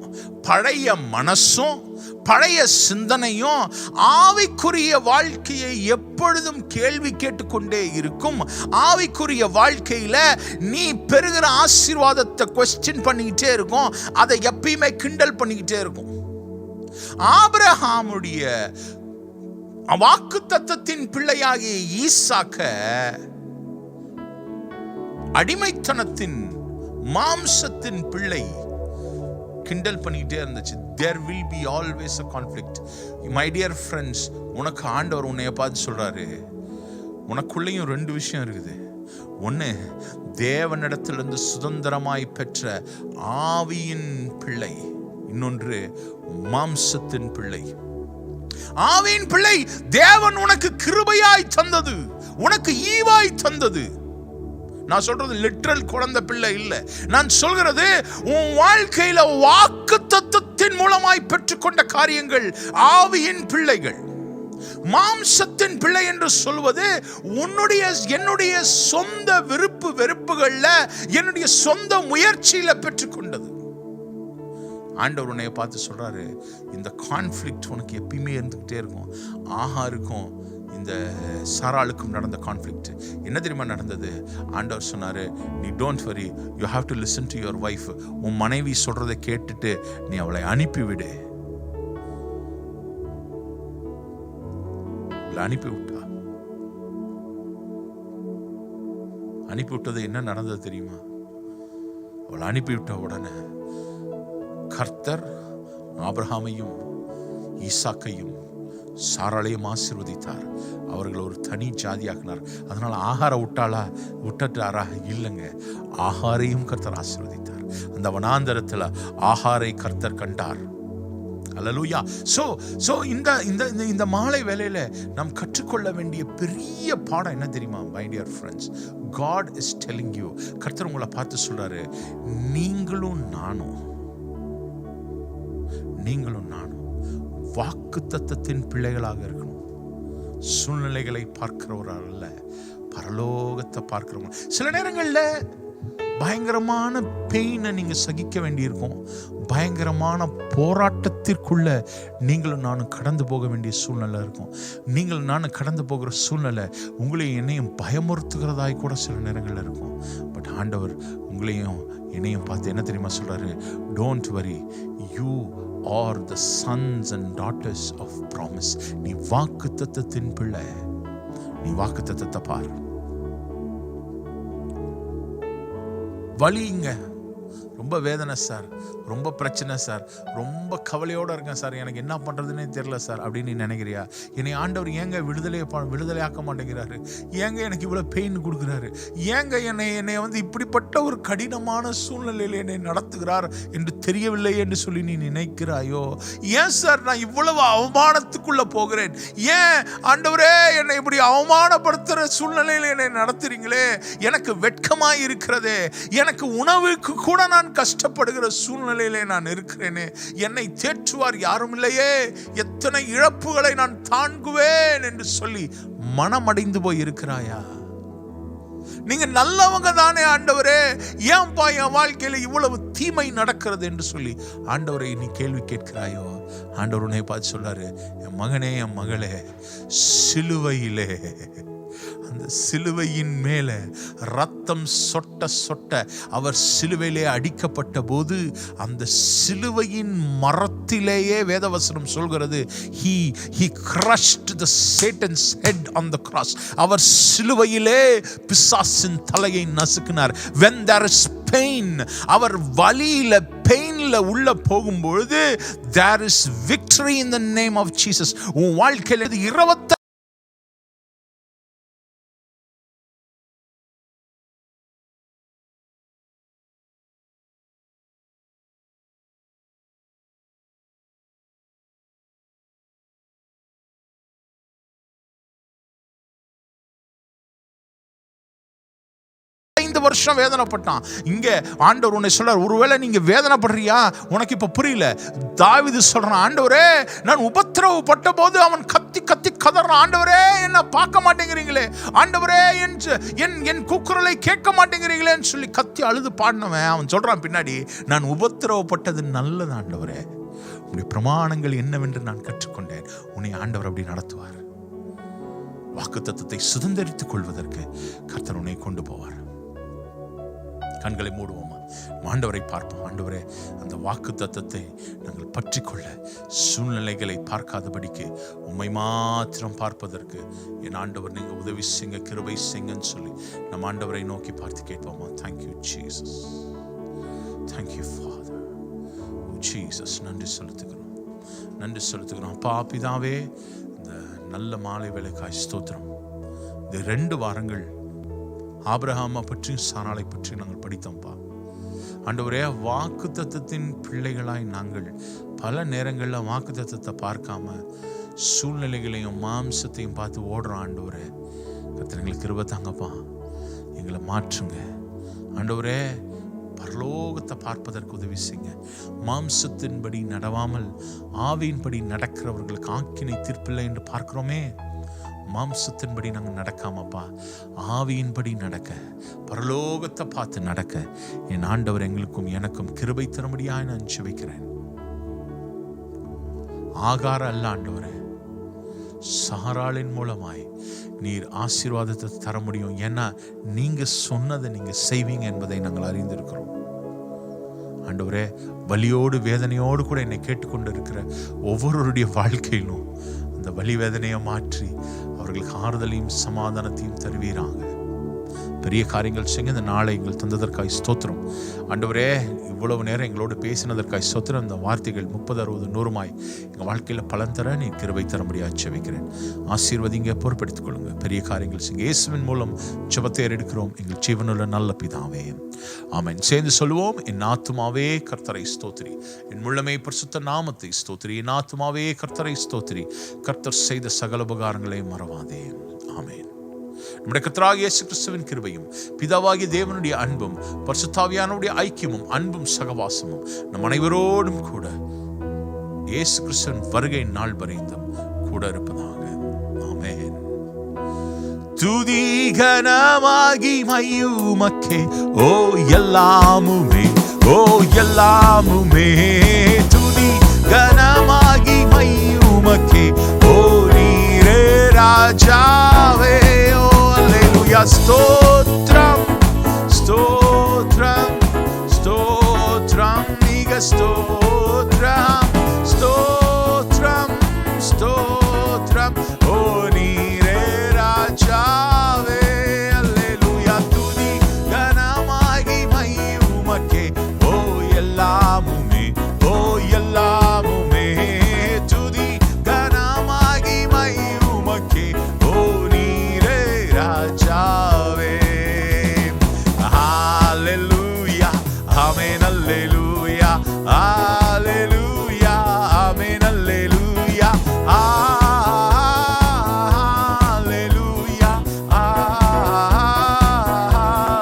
பழைய மனசும், பழைய சிந்தனையும் ஆவிக்குரிய வாழ்க்கையை எப்பொழுதும் கேள்வி கேட்டுக்கொண்டே இருக்கும். ஆவிக்குரிய வாழ்க்கையில நீ பெறுகிற ஆசீர்வாதத்தை குவெஸ்டின் பண்ணிக்கிட்டே இருக்கும். அதை எப்பயுமே கிண்டல் பண்ணிக்கிட்டே இருக்கும். ஆபிரகாமுடைய வாக்குத்தத்தத்தின் பிள்ளையாகிய ஈசாக்க அடிமைத்தனத்தின் மாம்சத்தின் பிள்ளை கிண்டல் பண்ணிக்கிட்டே இருந்துச்சு. There will be always a conflict. My dear friends, உனக்கு ஆண்டவர் உன்னைய பார்த்து சொல்றாரு, உனக்குள்ளேயும் 2 விஷயம் இருக்குது. ஒன்று, தேவனிடத்திலிருந்து சுதந்திரமாய் பெற்ற ஆவியின் பிள்ளை. இன்னொன்று மாம்சத்தின் பிள்ளை. ஆவியின் பிள்ளை தேவன் உனக்கு கிருபையாய் தந்தது, உனக்கு ஈவாய் தந்தது. நான் சொல்றது லிட்டரல் குழந்தை பிள்ளை இல்ல. நான் சொல்கிறது உன் வாழ்க்கையில வாக்குத்தத்தத்தின் மூலமாய் பெற்றுக்கொண்ட காரியங்கள் ஆவியின் பிள்ளைகள். மாம்சத்தின் பிள்ளை என்று சொல்வது என்னுடைய சொந்த விருப்பு வெறுப்புகள்ல, என்னுடைய சொந்த முயற்சியில பெற்றுக்கொண்டது. ஆண்டவர் உன்னைய பார்த்து சொல்றாரு, இந்த கான்ஃப்ளிக்ட் உனக்கு எப்பயுமே இருந்துகிட்டே இருக்கும். ஆகாருக்கும் இந்த சாராளுக்கும் நடந்த கான்ஃப்ளிக்ட் என்ன தெரியுமா நடந்தது? ஆண்டவர் சொன்னாரு, நீ don't worry, you have to listen to your wife. உன் மனைவி சொல்றதை கேட்டுட்டு நீ அவளை அனுப்பிவிடு. அனுப்பிவிட்டா. அனுப்பிவிட்டது என்ன நடந்தது தெரியுமா? அவளை அனுப்பிவிட்ட உடனே கர்த்தர் ஆபிரகாமையும் ஈசாக்கையும் சாராளையும் ஆசீர்வதித்தார். அவர்கள் ஒரு தனி ஜாதியாக்கினார். அதனால ஆகார விட்டாரா? இல்லைங்க, ஆகாரையும் கர்த்தர் ஆசீர்வதித்தார். அந்த வனாந்தரத்தில் ஆகாரை கர்த்தர் கண்டார். அல்லேலூயா. சோ இந்த மாலை வேளையில நாம் கற்றுக்கொள்ள வேண்டிய பெரிய பாடம் என்ன தெரியுமா? My dear friends, God is telling you, கர்த்தர் உங்களை பார்த்து சொல்றாரு, நீங்களும் நானும் வாக்குத்தத்தத்தின் பிள்ளைகளாக இருக்கணும். சூழ்நிலைகளை பார்க்கிறவர்கள் அல்ல, பரலோகத்தை பார்க்கிறவங்க. சில நேரங்கள்ல பயங்கரமான பெயினை நீங்க சகிக்க வேண்டியிருக்கும். பயங்கரமான போராட்டத்திற்குள்ள நீங்களும் நானும் கடந்து போக வேண்டிய சூழ்நிலை இருக்கும். நீங்களும் நானும் கடந்து போகிற சூழ்நிலை உங்களையும் என்னையும் பயமுறுத்துகிறதாய் கூட சில நேரங்கள் இருக்கும். பட் ஆண்டவர் உங்களையும் என்னையும் பார்த்து என்ன தெரியுமா சொல்றாரு? Don't worry, you are the sons and daughters of promise. நீ வாக்குத்தத்தத்தின் பிள்ளை. நீ வாக்குத்தத்தத்தை பார். வலிங்க, ரொம்ப வேதனை சார், ரொம்ப பிரச்சனை சார், ரொம்ப கவலையோடு இருக்கேன் சார், எனக்கு என்ன பண்ணுறதுன்னே தெரியல சார் அப்படின்னு நீ நினைக்கிறியா? என்னை ஆண்டவர் ஏங்க விடுதலையாக்க மாட்டேங்கிறாரு? ஏங்க எனக்கு இவ்வளோ பெயின் கொடுக்குறாரு? ஏங்க என்னை வந்து இப்படிப்பட்ட ஒரு கடினமான சூழ்நிலையில் என்னை நடத்துகிறார் என்று தெரியவில்லை என்று சொல்லி நீ நினைக்கிறாயோ? ஏன் சார் நான் இவ்வளவு அவமானத்துக்குள்ளே போகிறேன்? ஏன் ஆண்டவரே என்னை இப்படி அவமானப்படுத்துகிற சூழ்நிலையில் என்னை நடத்துறீங்களே? எனக்கு வெட்கமாக இருக்கிறதே, எனக்கு உணவுக்கு கூட நான் கஷ்டப்படுகிற சூழ்நிலையிலே நான் இருக்கிறேனே, என்னை தேற்றுவார் யாரும் இல்லையே, எத்தனை இழப்புகளை நான் தாங்குவேன் என்று சொல்லி மனமடைந்து போய் இருக்கிறாயா? நீங்க நல்லவங்க தானே ஆண்டவரே, ஏன்பா என் வாழ்க்கையில இவ்வளவு தீமை நடக்கிறது என்று சொல்லி ஆண்டவரை நீ கேள்வி கேட்கிறாயோ? ஆண்டவர் உன்னை பார்த்து சொல்றாரு, என் மகனே, என் மகளே, சிலுவையிலே, அந்த சிலுவையின் மேல ரத்தம் சொட்ட சொட்ட அவர் சிலுவையிலே அடிக்கப்பட்ட போது அந்த சிலுவையின் மரத்திலேயே வேதவசனம் சொல்கிறது, he crushed the Satan's head on the cross. அவர் சிலுவையிலே பிசாசின் தலையை நசுக்கினார். When there is pain, அவர் வலியில பெயின்ல உள்ள போகும்பொழுது there is victory in the name of Jesus. உன் வாழ்க்கையில 25 வருஷம் வேதனைப்பட்டான். இங்க ஆண்டவர் உன்னை சொல்றார், ஒருவேளை நீங்க வேதனைப்படுறியா? உனக்கு இப்ப புரியல. தாவீது சொல்றான், ஆண்டவரே நான் உபத்திரவப்பட்ட போது அவன் கத்தி கத்தி கதறான், ஆண்டவரே என்ன பார்க்க மாட்டேங்கிறீங்களே, ஆண்டவரே என் கூக்குரலை கேட்க மாட்டேங்கிறீங்களேன்னு சொல்லி கத்தி அழுது பாடினவன் அவன் சொல்றான் பின்னாடி, நான் உபத்திரவப்பட்டது நல்லது ஆண்டவரே, உன்னுடைய பிரமாணங்கள் என்னவென்று நான் கற்றுக்கொண்டேன். உன்னை ஆண்டவர் அப்படி நடத்துவார். வாக்குத்தத்தத்தை சுதந்திரித்துக் கொள்வதற்கு கர்த்தர் உன்னை கொண்டு போவார். கண்களை மூடுவோமா? ஆண்டவரை பார்ப்போம். ஆண்டவரே, அந்த வாக்குத்தத்தத்தை நாங்கள் பற்றிக்கொள்ள, சூழ்நிலைகளை பார்க்காதபடிக்கு உம்மை மாத்திரம் பார்ப்பதற்கு என் ஆண்டவர் நீங்க உதவி செய்யுங்க, கிருபை செய்யுங்கன்னு சொல்லி நம் ஆண்டவரை நோக்கி பார்த்து கேட்போமா? Thank you Jesus, thank you father, Jesus. நன்றி செலுத்துகிறோம் அப்பா பிதாவே. இந்த நல்ல மாலை வேளைக்காய் ஸ்தோத்திரம். இந்த 2 வாரங்கள் ஆபிரகாமை பற்றி சாராளை பற்றி நாங்கள் படித்தோம்ப்பா. ஆண்டவரே, வாக்குத்தத்தத்தின் பிள்ளைகளாய் நாங்கள் பல நேரங்களில் வாக்குத்தத்தத்தை பார்க்காம சூழ்நிலைகளையும் மாம்சத்தையும் பார்த்து ஓடுறோம். ஆண்டவரே, கர்த்தர் எங்களுக்கு கிருபை தாங்கப்பா, எங்களை மாற்றுங்க. ஆண்டவரே, பரலோகத்தை பார்ப்பதற்கு உதவி செய்யுங்க. மாம்சத்தின்படி நடவாமல் ஆவியின்படி நடக்கிறவர்களுக்கு ஆக்கினை தீர்ப்பில்லை என்று பார்க்கிறோமே. மாம்சத்தின்படி நாங்கள் நடக்காமப்பா, ஆவியின்படி நடக்க, பரலோகத்தை பார்த்து நடக்க என் ஆண்டவர் எங்களுக்கும் எனக்கும் கிருபை தரும்படியாய் நான் ஜெபிக்கிறேன். ஆகார அல்ல ஆண்டவரே, சாராளின் மூலமாய் நீர் ஆசீர்வாதத்தை தர முடியும். ஏன்னா நீங்க சொன்னதை நீங்க செய்வீங்க என்பதை நாங்கள் அறிந்திருக்கிறோம். ஆண்டவரே, வலியோடு வேதனையோடு கூட என்னை கேட்டுக்கொண்டு இருக்கிற ஒவ்வொருவருடைய வாழ்க்கையிலும் அந்த வலி வேதனையை மாற்றி அவர்களுக்கு ஆறுதலையும் சமாதானத்தையும் தருவீராங்க. பெரிய காரியங்கள் செய்ய இந்த நாளை எங்கள் தந்ததற்காய் ஸ்தோத்திரம். ஆண்டவரே, இவ்வளவு நேரம் எங்களோடு பேசினதற்காய் ஸ்தோத்திரம். இந்த வார்த்தைகள் 30, 60, 100 எங்கள் வாழ்க்கையில் பலன் தர நீ கிருபை தரும்படியாக ஜெபிக்கிறேன். ஆசீர்வதிங்க, பொறுப்பெடுத்துக் கொள்ளுங்க. பெரிய காரியங்கள் செய்ய இயேசுவின் மூலம் ஜெபத்தை எடுக்கிறோம் எங்கள் ஜீவனுள்ள நல்ல பிதாவே, ஆமென். சேர்ந்து சொல்லுவோம். என் ஆத்துமாவே கர்த்தரை ஸ்தோத்திரி, என் முள்ளமே பரிசுத்த நாமத்தை ஸ்தோத்திரி. என் ஆத்துமாவே கர்த்தரை ஸ்தோத்திரி, கர்த்தர் செய்த சகல உபகாரங்களை மறவாதே. ஆமென். நம்முடைய கர்த்தராகிய இயேசு கிறிஸ்துவின் கிருபையும் பிதாவாகிய தேவனுடைய அன்பும் பரிசுத்தாவியானவருடைய ஐக்கியமும் அன்பும் சகவாசமும் நம் அனைவரோடும் கூட இயேசு கிறிஸ்துவின் வருகை நாள் வரைந்தும் கூட இருப்பதாக. ஆமென். துதி கனமாகி மகிமையுமக்கே ஓ எல்லாமுமே, ஓ எல்லாமுமே. துதி கனமாகி மகிமையுமக்கே ஓ நீரே ராஜாவே. ஓ அல்லேலூயா. ஸ்தோத்ரம் ஸ்தோத்ரம் ஸ்தோத்ரம் மிக ஸ்தோத்ரம் ஸ்தோத்ரம் ஸ்தோத்ரம் ஓ நீரே ராஜாவே. அல்லேலூயா. துதி கனமாகி மகிமையுமக்கே ஓ எல்லாமுமே, ஓ எல்லாமுமே. துதி கனமாகி மகிமையுமக்கே ஓ நீரே ராஜாவே. ஹalleluya, ஆமென். அல்லேலூயா, அல்லேலூயா, ஆமென். அல்லேலூயா, அல்லேலூயா,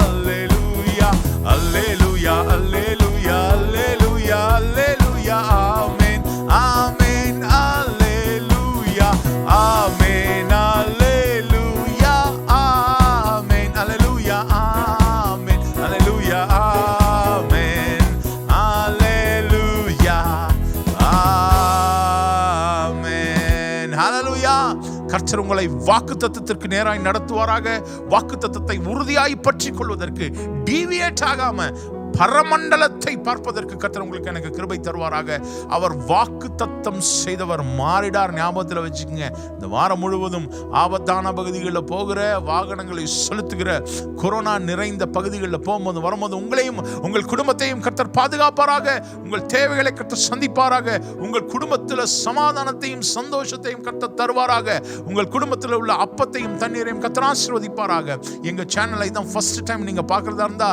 அல்லேலூயா, அல்லேலூயா, அல்லேலூயா, அல்லேலூயா, அல்லேலூயா, ஆமென், ஆமென். அல்லேலூயா, ஆமென். அல்லேலூயா, ஆமென். அல்லேலூயா, ஆமென். அல்லேலூயா, ஆமென். அல்லேலூயா, ஆமென். ஹalleluya. கர்த்தர் உங்களை வாக்குத்தத்தத்திற்கு நேராய் நடத்துவாராக. வாக்குத்தத்தத்தை உறுதியாய் பற்றிக் கொள்வதற்கு, டீவியேட் ஆகாம பரமண்டலத்தை பார்ப்பதற்கு கர்த்தர் உங்களுக்கு எனக்கு கிருபை தருவாராக. அவர் வாக்குத்தத்தம் செய்தவர் மாறிடார். ஞாபகத்தில் வச்சுக்கோங்க. இந்த வாரம் முழுவதும் ஆபத்தான பகுதிகளில் போகிற, வாகனங்களை செலுத்துகிற, கொரோனா நிறைந்த பகுதிகளில் போகும்போது வரும்போது உங்களையும் உங்கள் குடும்பத்தையும் கர்த்தர் பாதுகாப்பாராக. உங்கள் தேவைகளை கர்த்தர் சந்திப்பாராக. உங்கள் குடும்பத்தில் சமாதானத்தையும் சந்தோஷத்தையும் கர்த்தர் தருவாராக. உங்கள் குடும்பத்தில் உள்ள அப்பத்தையும் தண்ணீரையும் கர்த்தர் ஆசீர்வதிப்பாராக. எங்க சேனலை தான் ஃபர்ஸ்ட் டைம் நீங்க பார்க்கறதா இருந்தா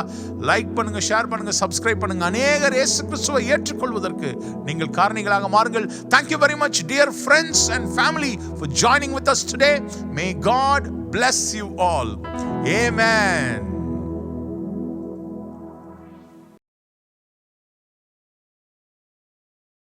லைக் பண்ணுங்க, ஷேர் பண்ணுங்க, சப்ஸ்கிரைப் பண்ணுங்க. அநேகர் இயேசு கிறிஸ்துவை ஏற்றுக்கொள்வதற்கு நீங்கள் காரணிகளாக மாறுங்கள். Thank you very much, dear friends and family, for joining with us today. May God bless you all. Amen.